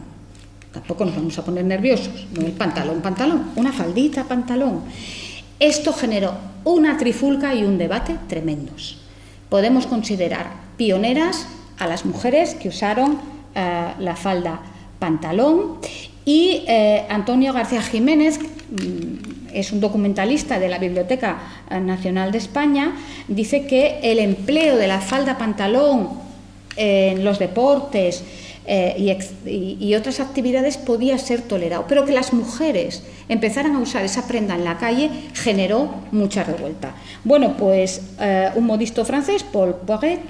Tampoco nos vamos a poner nerviosos, no el pantalón, una faldita, pantalón. Esto generó una trifulca y un debate tremendos. Podemos considerar pioneras a las mujeres que usaron la falda pantalón, y Antonio García Jiménez, es un documentalista de la Biblioteca Nacional de España, dice que el empleo de la falda pantalón en los deportes y otras actividades podía ser tolerado, pero que las mujeres empezaran a usar esa prenda en la calle generó mucha revuelta. Bueno, pues un modisto francés, Paul Poiret,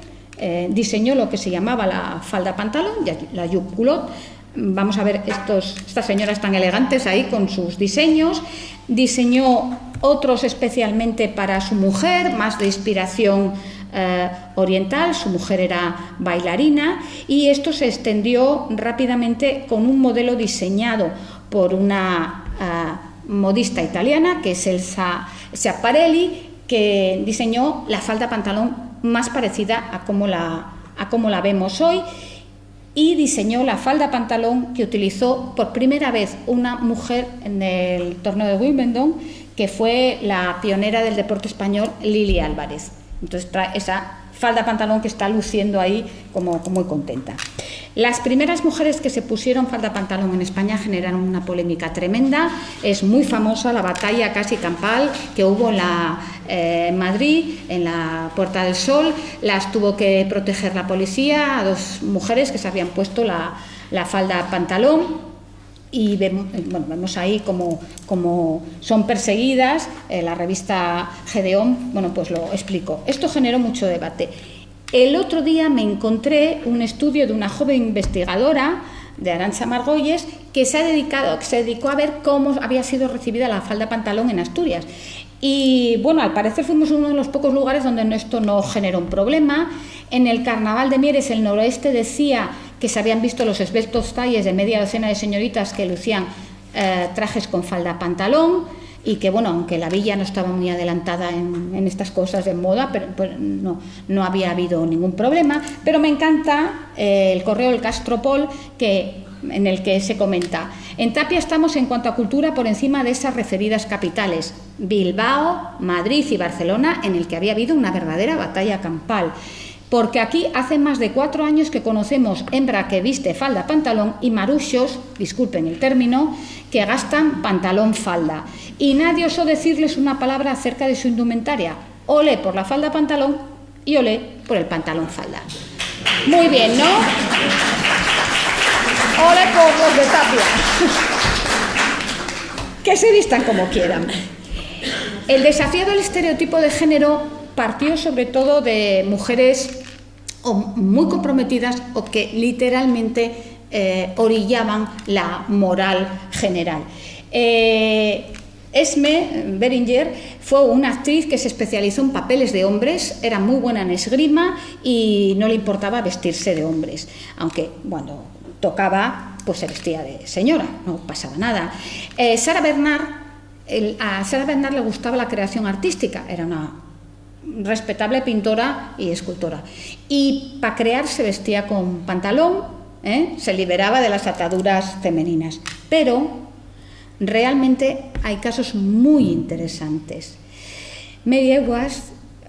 diseñó lo que se llamaba la falda pantalón, la jupe culotte. Vamos a ver estas señoras tan elegantes ahí con sus diseños. Diseñó otros especialmente para su mujer, más de inspiración oriental, su mujer era bailarina, y esto se extendió rápidamente con un modelo diseñado por una modista italiana, que es Elsa Schiaparelli, que diseñó la falda pantalón más parecida a cómo la vemos hoy, y diseñó la falda pantalón que utilizó por primera vez una mujer en el torneo de Wimbledon, que fue la pionera del deporte español, Lili Álvarez. Entonces trae esa falda pantalón que está luciendo ahí como muy contenta. Las primeras mujeres que se pusieron falda pantalón en España generaron una polémica tremenda. Es muy famosa la batalla casi campal que hubo en Madrid, en la Puerta del Sol. Las tuvo que proteger la policía a dos mujeres que se habían puesto la falda pantalón. Y vemos ahí como son perseguidas. La revista Gedeón, pues lo explicó. Esto generó mucho debate. El otro día me encontré un estudio de una joven investigadora, de Arantxa Margolles, que se dedicó a ver cómo había sido recibida la falda pantalón en Asturias. Y al parecer fuimos uno de los pocos lugares donde esto no generó un problema. En el Carnaval de Mieres, el noroeste decía que se habían visto los esbeltos talles de media docena de señoritas que lucían trajes con falda pantalón, y que, aunque la villa no estaba muy adelantada en estas cosas de moda, pero no había habido ningún problema. Pero me encanta el correo del Castropol, en el que se comenta: en Tapia estamos en cuanto a cultura por encima de esas referidas capitales, Bilbao, Madrid y Barcelona, en el que había habido una verdadera batalla campal. Porque aquí hace más de 4 años que conocemos hembra que viste falda pantalón y maruxos, disculpen el término, que gastan pantalón falda. Y nadie osó decirles una palabra acerca de su indumentaria. Olé por la falda pantalón y olé por el pantalón falda. Muy bien, ¿no? Olé por los de Tapia. Que se vistan como quieran. El desafío del estereotipo de género partió sobre todo de mujeres muy comprometidas o que literalmente orillaban la moral general. Esme Beringer fue una actriz que se especializó en papeles de hombres, era muy buena en esgrima y no le importaba vestirse de hombres, aunque cuando tocaba pues se vestía de señora, no pasaba nada. A Sarah Bernhardt le gustaba la creación artística, era una respetable pintora y escultora, y para crear se vestía con pantalón, se liberaba de las ataduras femeninas. Pero realmente hay casos muy interesantes. Mary Edwards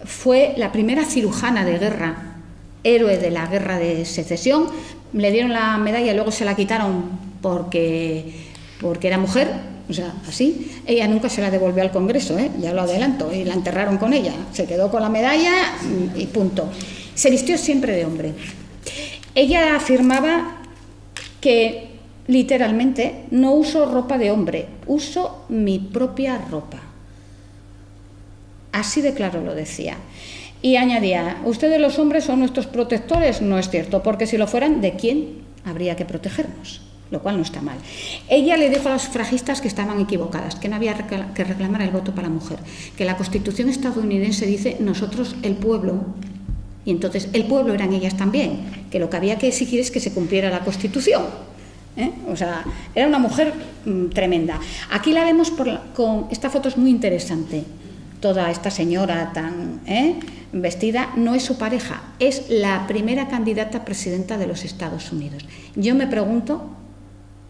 fue la primera cirujana de guerra, héroe de la guerra de secesión. Le dieron la medalla y luego se la quitaron porque era mujer. O sea, así, ella nunca se la devolvió al Congreso, ya lo adelanto, y la enterraron con ella, se quedó con la medalla y punto. Se vistió siempre de hombre. Ella afirmaba que, literalmente, no uso ropa de hombre, uso mi propia ropa. Así de claro lo decía. Y añadía: ustedes los hombres son nuestros protectores. No es cierto, porque si lo fueran, ¿de quién habría que protegernos? Lo cual no está mal. Ella le dijo a las sufragistas que estaban equivocadas, que no había que reclamar el voto para la mujer, que la Constitución estadounidense dice nosotros el pueblo, y entonces el pueblo eran ellas también, que lo que había que exigir es que se cumpliera la Constitución. O sea, era una mujer tremenda. Aquí la vemos con esta foto, es muy interesante. Toda esta señora tan vestida no es su pareja, es la primera candidata a presidenta de los Estados Unidos. Yo me pregunto,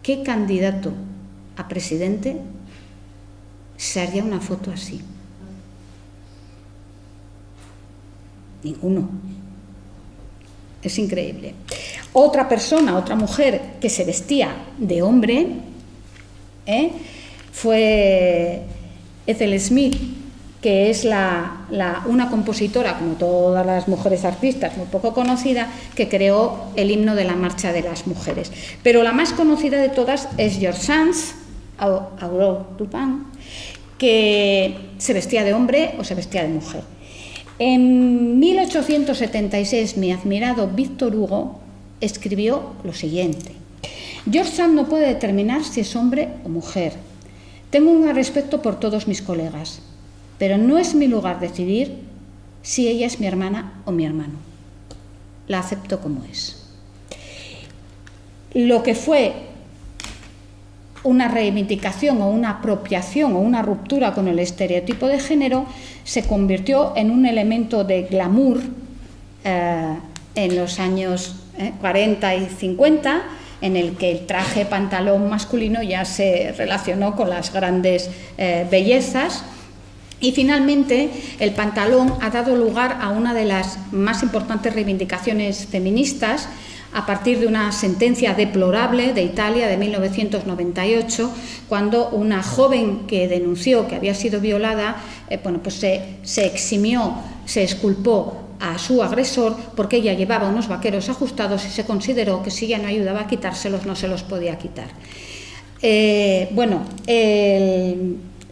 ¿qué candidato a presidente se haría una foto así? Ninguno. Es increíble. Otra persona, otra mujer que se vestía de hombre fue Ethel Smith, que es una compositora, como todas las mujeres artistas, muy poco conocida, que creó el himno de la Marcha de las Mujeres. Pero la más conocida de todas es George Sand, Aurore Dupin, que se vestía de hombre o se vestía de mujer. En 1876, mi admirado Víctor Hugo escribió lo siguiente: George Sand no puede determinar si es hombre o mujer. Tengo un gran respeto por todos mis colegas, pero no es mi lugar decidir si ella es mi hermana o mi hermano. La acepto como es. Lo que fue una reivindicación o una apropiación o una ruptura con el estereotipo de género se convirtió en un elemento de glamour en los años 40 y 50, en el que el traje pantalón masculino ya se relacionó con las grandes bellezas. Y finalmente el pantalón ha dado lugar a una de las más importantes reivindicaciones feministas a partir de una sentencia deplorable de Italia de 1998, cuando una joven que denunció que había sido violada, se eximió, se exculpó a su agresor porque ella llevaba unos vaqueros ajustados y se consideró que si ella no ayudaba a quitárselos no se los podía quitar.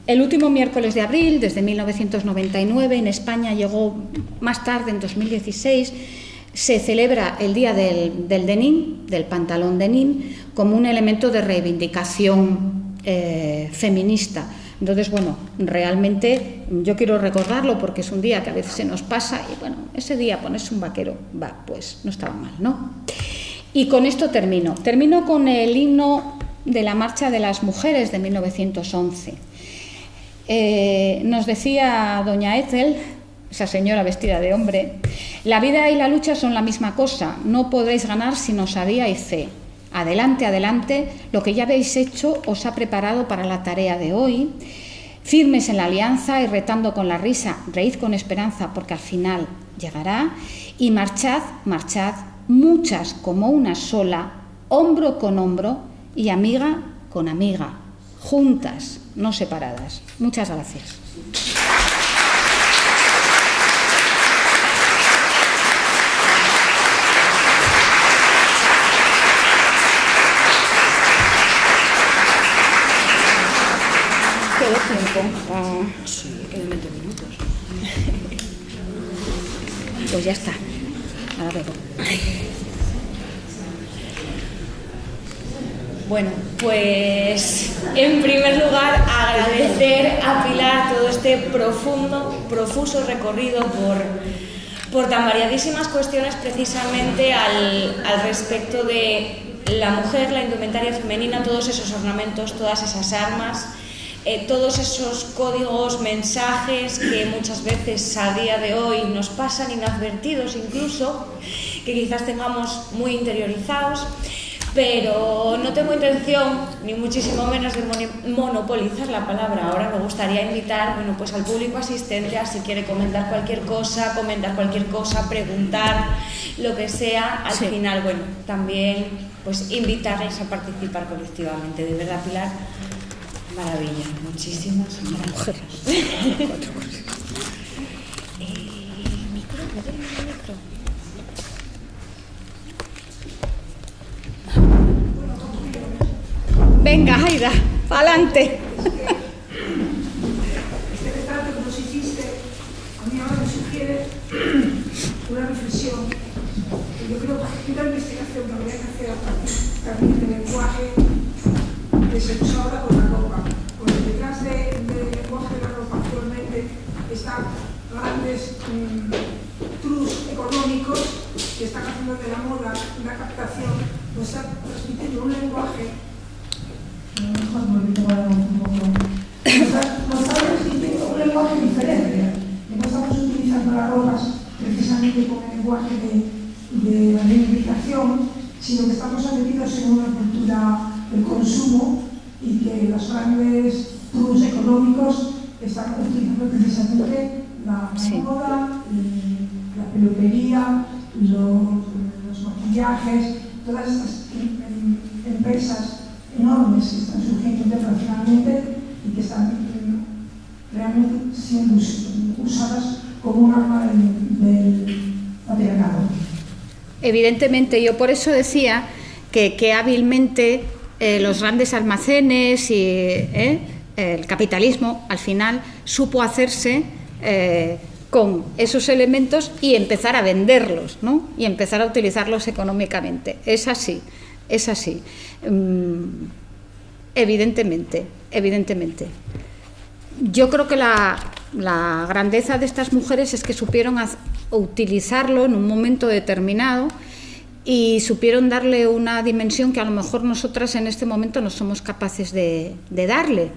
El último miércoles de abril, desde 1999, en España llegó más tarde, en 2016, se celebra el Día del denim, del pantalón denim, como un elemento de reivindicación feminista. Entonces, realmente yo quiero recordarlo porque es un día que a veces se nos pasa y, ese día ponerse un vaquero, pues no estaba mal, ¿no? Y con esto termino. Termino con el himno de la Marcha de las Mujeres de 1911. Nos decía doña Ethel, esa señora vestida de hombre: la vida y la lucha son la misma cosa, no podréis ganar sin osadía y fe. Adelante, adelante, lo que ya habéis hecho os ha preparado para la tarea de hoy. Firmes en la alianza y retando con la risa, reíd con esperanza porque al final llegará. Y marchad, marchad, muchas como una sola, hombro con hombro y amiga con amiga, juntas, no separadas. Muchas gracias. ¿Quedó tiempo? Sí, quedan 20 minutos. Pues ya está. Ahora bebo. Bueno, pues en primer lugar agradecer a Pilar todo este profuso recorrido por tan variadísimas cuestiones precisamente al respecto de la mujer, la indumentaria femenina, todos esos ornamentos, todas esas armas, todos esos códigos, mensajes que muchas veces a día de hoy nos pasan inadvertidos incluso, que quizás tengamos muy interiorizados. Pero no tengo intención, ni muchísimo menos, de monopolizar la palabra. Ahora me gustaría invitar al público asistente a, si quiere comentar cualquier cosa, preguntar, lo que sea. Al final, también invitarles a participar colectivamente. De verdad, Pilar, maravilla. Muchísimas gracias. Micro. Venga, Aida, pa'lante. Este retrato que nos hiciste a mí ahora me sugiere una reflexión que yo creo que una investigación que habría que hacer a partir también del lenguaje que se usa ahora con la ropa, porque detrás del lenguaje de la ropa actualmente están grandes trus económicos que están haciendo de la moda una captación, nos están transmitiendo un lenguaje. Nos está transmitiendo un lenguaje diferente. No estamos utilizando las ropas precisamente como lenguaje de la reivindicación, sino que estamos metidos en una cultura del consumo y que los grandes trus económicos están utilizando precisamente la moda, la peluquería, los maquillajes, todas estas empresas enormes que están surgiendo internacionalmente y que están realmente siendo usadas como un arma del patriarcado. Evidentemente, yo por eso decía que hábilmente los grandes almacenes y el capitalismo al final supo hacerse con esos elementos y empezar a venderlos, ¿no? Y empezar a utilizarlos económicamente. Es así. Evidentemente. Yo creo que la grandeza de estas mujeres es que supieron utilizarlo en un momento determinado y supieron darle una dimensión que a lo mejor nosotras en este momento no somos capaces de darle.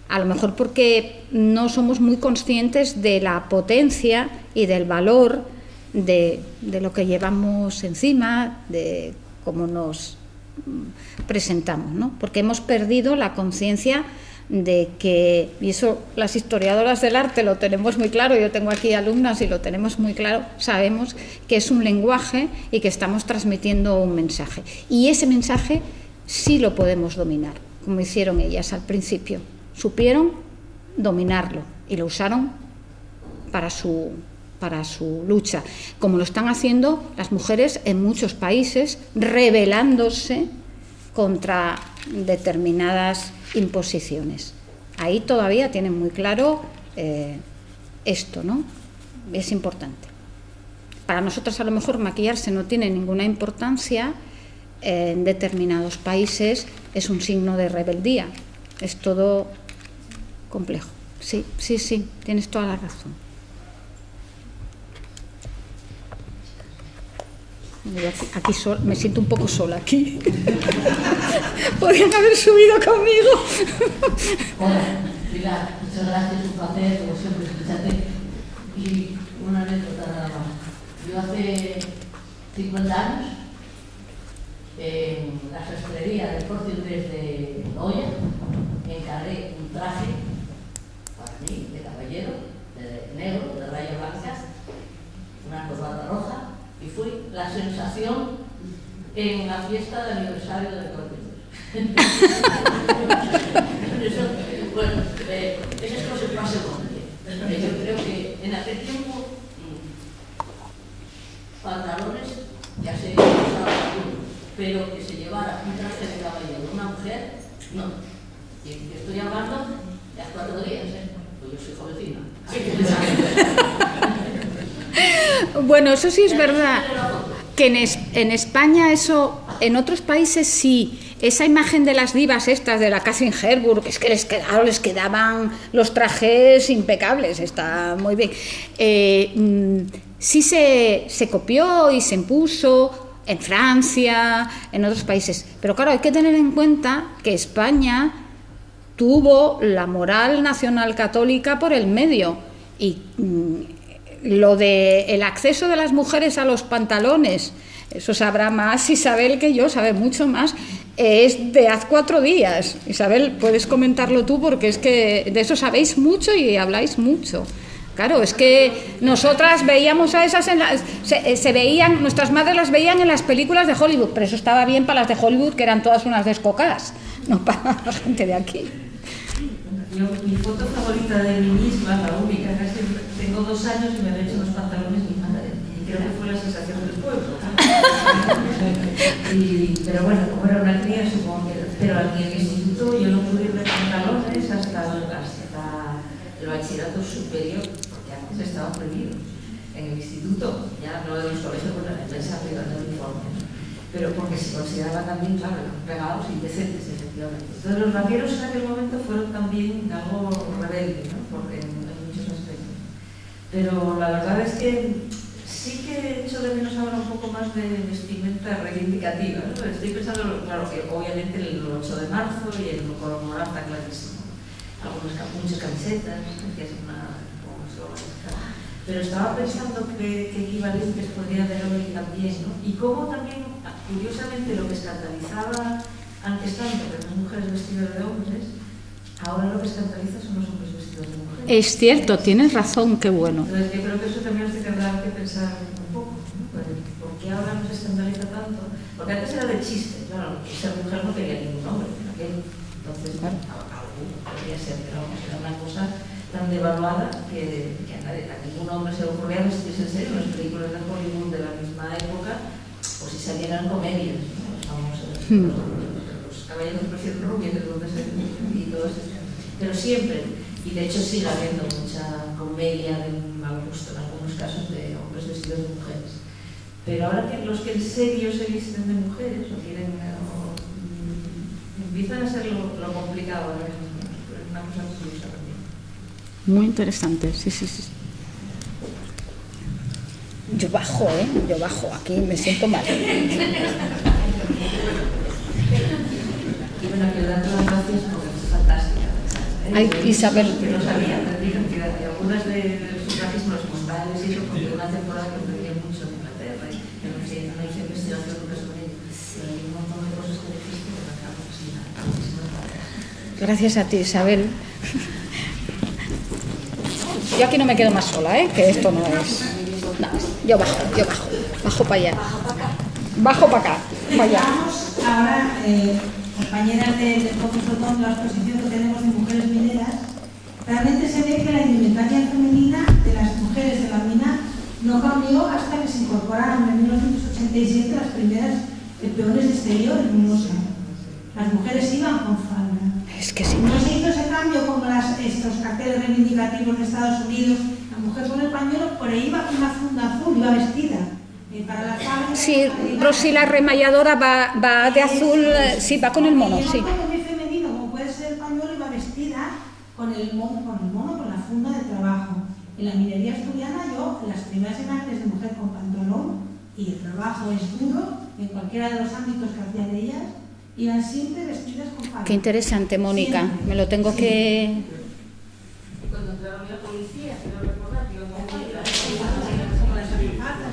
A lo mejor porque no somos muy conscientes de la potencia y del valor de lo que llevamos encima, de cómo nos presentamos, ¿no? Porque hemos perdido la conciencia de que, y eso las historiadoras del arte lo tenemos muy claro, yo tengo aquí alumnas y lo tenemos muy claro, sabemos que es un lenguaje y que estamos transmitiendo un mensaje. Y ese mensaje sí lo podemos dominar, como hicieron ellas al principio. Supieron dominarlo y lo usaron para su lucha, como lo están haciendo las mujeres en muchos países, rebelándose contra determinadas imposiciones. Ahí todavía tienen muy claro esto, ¿no? Es importante. Para nosotras a lo mejor maquillarse no tiene ninguna importancia, en determinados países es un signo de rebeldía. Es todo complejo. Sí, tienes toda la razón. Aquí me siento un poco sola aquí. Podrían haber subido conmigo. Hola, Pilar, muchas gracias, un placer, como siempre, escucharte. Y una anécdota nada más. Yo hace 50 años, en la sastrería del Corte Inglés de Oya, encargué un traje para mí, de caballero, de negro, de rayas blancas, una corbata roja, y fui la sensación en la fiesta de aniversario del Corte Inglés. Bueno, esas cosas pasan con el tiempo. Yo creo que en aquel tiempo pantalones ya se usaba alguno, pero que se llevara un traje de caballero una mujer, no. Y estoy hablando de hace 4 días, pues yo soy jovencina. Bueno, eso sí es verdad, que en España eso, en otros países sí, esa imagen de las divas estas, de la Catherine Hepburn, que es que les quedaban los trajes impecables, está muy bien, sí se copió y se impuso en Francia, en otros países, pero claro, hay que tener en cuenta que España tuvo la moral nacional católica por el medio y lo de el acceso de las mujeres a los pantalones, eso sabrá más Isabel que yo, sabe mucho más, es de hace 4 días. Isabel, puedes comentarlo tú porque es que de eso sabéis mucho y habláis mucho. Claro, es que nosotras veíamos a esas, se veían, nuestras madres las veían en las películas de Hollywood, pero eso estaba bien para las de Hollywood, que eran todas unas descocadas, no para la gente de aquí. Yo, mi foto favorita de mí misma, la única, casi tengo 2 años y me había hecho los pantalones mi madre. Y creo que fue la sensación del pueblo. Pero bueno, como era una cría, supongo que... Pero aquí en el instituto yo no pude ir de pantalones hasta el bachillerato superior, porque antes estaban prohibidos. En el instituto, ya no en los colegios, porque la empresa arriba del uniforme, ¿no? Pero porque se consideraba también, claro, pegados y decentes, efectivamente. Entonces los vaqueros en aquel momento fueron también algo rebelde, ¿no? Porque en muchos aspectos. Pero la verdad es que sí que echo de menos ahora un poco más de vestimenta reivindicativa, ¿no? Estoy pensando, claro, que obviamente el 8 de marzo y el color morado está clarísimo. Muchas camisetas, que es una pero estaba pensando que equivalentes podría haber hoy también, ¿no? Y cómo también, curiosamente, lo que escandalizaba antes tanto de las mujeres vestidas de hombres, ahora lo que escandaliza son los hombres vestidos de mujeres. Es cierto, tienes razón, qué bueno. Entonces yo creo que eso también nos tendrá que pensar un poco, ¿no? ¿Por qué ahora nos escandaliza tanto? Porque antes era de chiste, claro, ser mujer no quería ningún hombre, entonces, claro, alguno podría ser, pero era una cosa tan devaluada que a ningún hombre se le ocurría vestirse en serio. Las películas de Hollywood de la misma época, pues si salieran comedias, ¿no? Los caballeros prefieren rubias y todo eso. Pero siempre, y de hecho sigue habiendo mucha comedia de mal gusto en algunos casos de hombres vestidos de mujeres. Pero ahora que los que en serio se visten de mujeres o quieren, empiezan a ser lo complicado ahora mismo, pero es una cosa curiosa también. Muy interesante, sí. Yo bajo, aquí me siento mal. Y bueno, quiero dar todas las gracias porque es fantástica. Ay, Isabel. Yo no sabía, tendría cantidad de algunas de los sufragismos, los postales y eso, porque una temporada que me veía mucho en Inglaterra y no hice investigación sobre ello. Pero hay un montón de cosas que dijiste que me quedan fascinadas. Muchísimas gracias. Gracias a ti, Isabel. Yo aquí no me quedo más sola, que esto no es... No, yo bajo para allá. Bajo para acá, para allá. Estamos ahora, compañeras del profesor Tom, la exposición que tenemos de mujeres mineras, realmente se ve que la indumentaria femenina de las mujeres de la mina no cambió hasta que se incorporaron en 1987 las primeras peones de exterior en un museo. Las mujeres iban con falda. Es que sí. No se hizo ese cambio como estos carteles reivindicativos de Estados Unidos. La mujer con el pañuelo, por ahí iba con una funda azul, iba vestida. Para las fábricas, Sí, Rosy la remalladora va de azul, sí, va con el mono, sí. El mono muy femenino, como puede ser el pañuelo, iba vestida con el mono, con la funda de trabajo. En la minería asturiana, yo, las primeras imágenes de mujer con pantalón, y el trabajo es duro, en cualquiera de los ámbitos que hacían ellas, iban siempre vestidas con falda. Qué interesante, Mónica. Siempre. Me lo tengo que... Cuando entraron la policía, quiero recordar que iban con falda. Con las azafatas.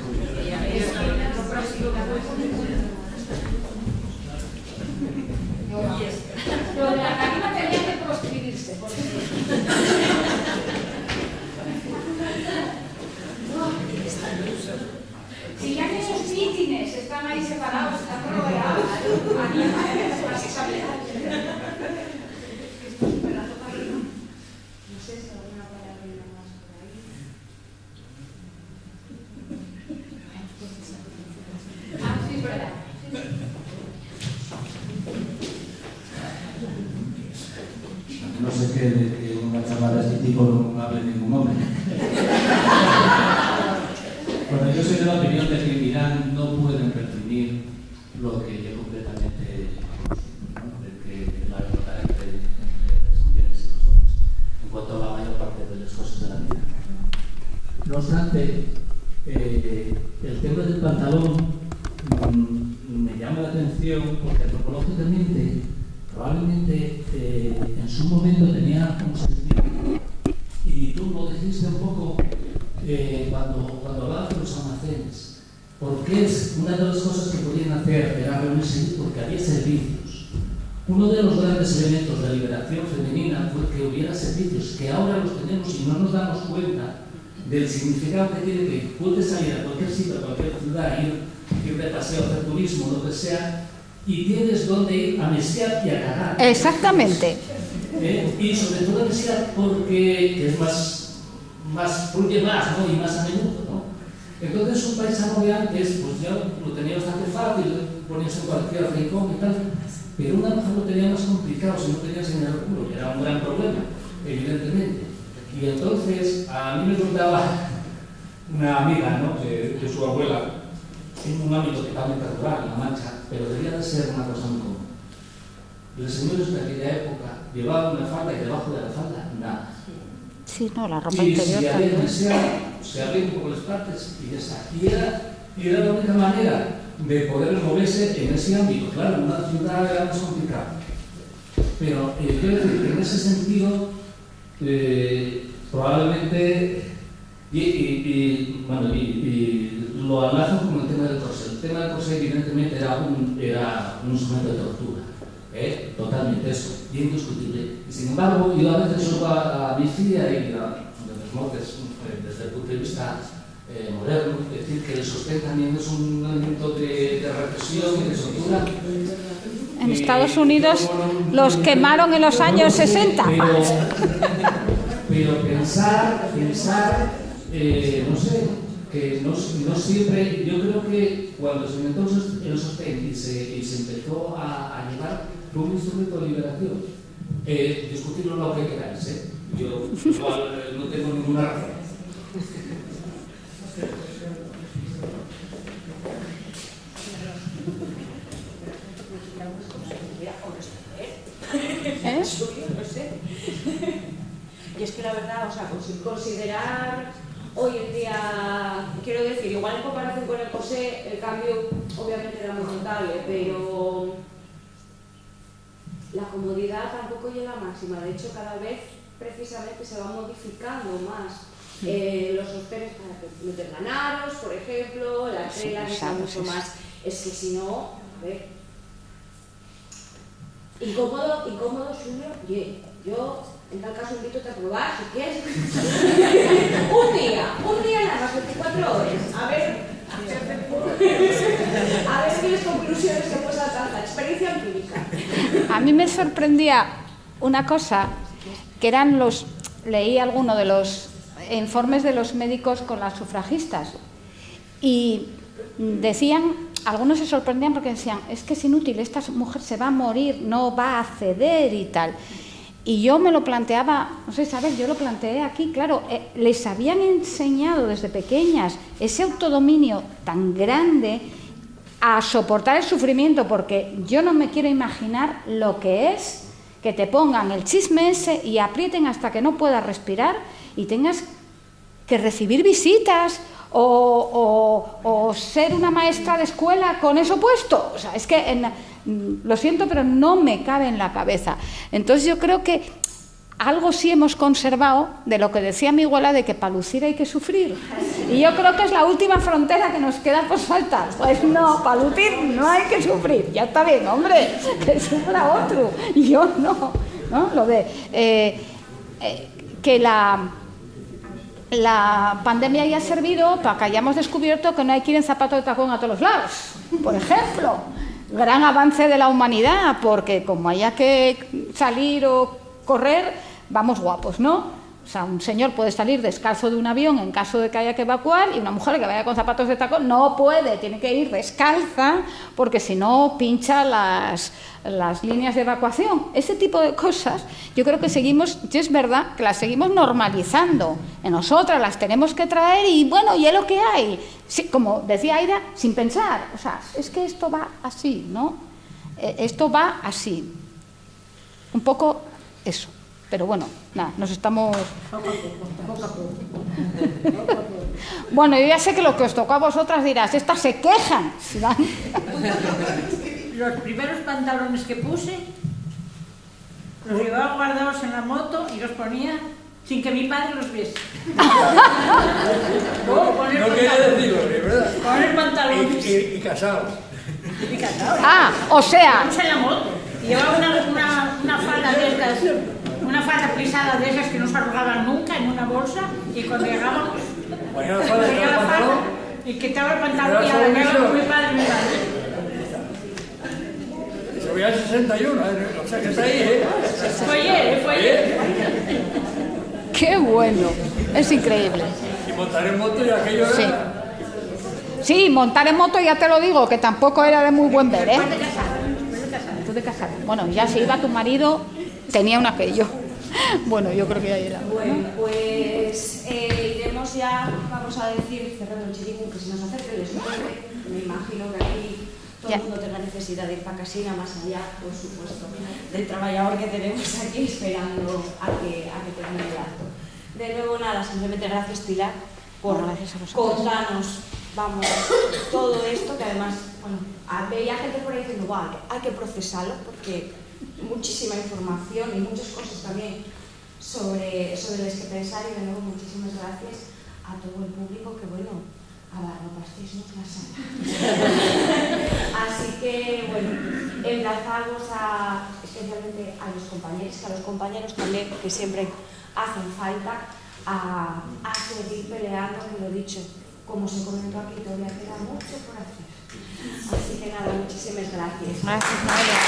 Lo de la tarima tenía que proscribirse. Si ya que esos mítines están ahí separados, están rodeados, no sé si alguna palabra más por ahí. Sí, es verdad. No sé que una charla de este tipo no hable ningún hombre. Bueno, yo soy de la opinión de que en Irán no pueden reprimir lo que yo completamente, ¿no? De que la igualdad entre las mujeres y los hombres en cuanto a la mayor parte de las cosas de la vida. No obstante, el tema del pantalón me llama la atención porque antropológicamente probablemente en su momento tenía un sentido. Y tú lo dijiste un poco cuando hablabas de los almacenes, porque es una de las cosas que podían hacer era reunirse porque había servicios. Uno de los grandes elementos de liberación femenina fue que hubiera servicios, que ahora los tenemos y no nos damos cuenta del significado que tiene que puedes salir a cualquier sitio, a cualquier ciudad, ir de paseo, hacer turismo, lo que sea, y tienes donde ir a mesear y a cagar. Exactamente. Y sobre todo a mesear porque es más fluye más, ¿no? Y más a menudo, ¿no? Entonces un paisano de antes, pues ya lo tenía bastante fácil, ponías en cualquier rincón y tal, pero una mujer lo tenía más complicado si no tenías en el culo, y era un gran problema, evidentemente. Y entonces a mí me contaba una amiga, ¿no? de su abuela, en un ámbito totalmente rural, en La Mancha, pero debía de ser una cosa muy común. Los señores de aquella época llevaban una falda y debajo de la falda nada. Sí, no, la ropa Y interior si había también. demasiado, se abrían un poco las partes y ya está. Y era la única manera de poder moverse en ese ámbito. Claro, en una ciudad era más complicado. Pero quiero decir que en ese sentido, probablemente, y lo enlazo con el tema del corsé. El tema del corsé, evidentemente, era un instrumento de tortura. Totalmente eso, y indiscutible. Y sin embargo, yo a veces oigo a mi tía y a los montes desde el punto de vista moderno, decir que el sostén también es un elemento de represión y de tortura. En Estados Unidos los quemaron en los años 60. Pero pensar, no sé, que no siempre, yo creo que cuando se inventó el sostén y se empezó a llevar, fue un instrumento de liberación. Discutirlo lo que queráis, yo igual no tengo ninguna razón. Y es que la verdad, o sea, considerar hoy en día, quiero decir, igual en comparación con el corsé, el cambio obviamente era muy notable, pero la comodidad tampoco llega a máxima. De hecho, cada vez precisamente se va modificando más. Los sostenes para meter ganaros, por ejemplo, la tela que está mucho más. Es que si no, a ver. Incómodo, Julio. Oye, yo en tal caso invito a probar si quieres. un día nada más, 24 horas. A ver qué conclusiones se puede alcanzar. Experiencia empírica. A mí me sorprendía una cosa, que eran leí alguno de los informes de los médicos con las sufragistas y decían, algunos se sorprendían porque decían, es que es inútil, esta mujer se va a morir, no va a ceder y tal. Y yo me lo planteaba, no sé, ¿sabes? Yo lo planteé aquí, claro, les habían enseñado desde pequeñas ese autodominio tan grande a soportar el sufrimiento, porque yo no me quiero imaginar lo que es que te pongan el chisme ese y aprieten hasta que no puedas respirar y tengas que recibir visitas o ser una maestra de escuela con eso puesto. O sea, es que, lo siento, pero no me cabe en la cabeza. Entonces yo creo que algo sí hemos conservado de lo que decía mi abuela, de que para lucir hay que sufrir. Y yo creo que es la última frontera que nos queda por saltar. Pues no, para lucir no hay que sufrir. Ya está bien, hombre, que sufra otro. Y yo no. Lo de que la pandemia ya ha servido para que hayamos descubierto que no hay que ir en zapato de tacón a todos los lados, por ejemplo. Gran avance de la humanidad, porque como haya que salir o correr, vamos guapos, ¿no? O sea, un señor puede salir descalzo de un avión en caso de que haya que evacuar, y una mujer que vaya con zapatos de tacón no puede, tiene que ir descalza, porque si no pincha las líneas de evacuación. Ese tipo de cosas, yo creo que seguimos, y es verdad, que las seguimos normalizando. En nosotras las tenemos que traer y bueno, y es lo que hay. Sí, como decía Aida, sin pensar. O sea, es que esto va así, ¿no? Esto va así. Un poco eso. Pero bueno, nada, nos estamos... Poco a poco. Bueno, yo ya sé que lo que os tocó a vosotras dirás, estas se quejan. Los primeros pantalones que puse los llevaba guardados en la moto y los ponía sin que mi padre los viese. No quiere decirlo, ¿verdad? Poner pantalones. Y casados. Y casados. Ah, o sea... Puse en la moto. Y llevaba una falda de estas... Una falda plisada de esas que no se arrugaban nunca en una bolsa, y cuando llegábamos ponía la falda y quitaba el pantalón y arreglaba con mi padre y mi madre. Se veía el 61, o sea que está ahí, ¿eh? Fue ayer. ¡Qué bueno! Es increíble. Y montar en moto y aquello era... Sí. Sí, montar en moto ya te lo digo, que tampoco era de muy buen ver, ¿eh? Después de casar. Bueno, ya si iba tu marido... Tenía un aquello. Bueno, yo creo que ya era. Bueno, pues iremos ya, vamos a decir, cerrando el chiringo, que se nos acerque el después. Me imagino que aquí todo el mundo tenga necesidad de ir para casina, más allá, por supuesto, del trabajador que tenemos aquí esperando a que termine el acto. De nuevo, nada, simplemente gracias, Pilar, por contarnos, vamos, todo esto, que además, bueno, veía gente por ahí diciendo, wow, hay que procesarlo, porque muchísima información y muchas cosas también sobre las que pensar, y de nuevo muchísimas gracias a todo el público que, bueno, abarrotasteis la sala. Así que, bueno, emplazamos especialmente a los compañeros también, que siempre hacen falta, a seguir peleando, que lo dicho, como se comentó aquí, todavía queda mucho por hacer. Así que nada, muchísimas gracias. Gracias, María.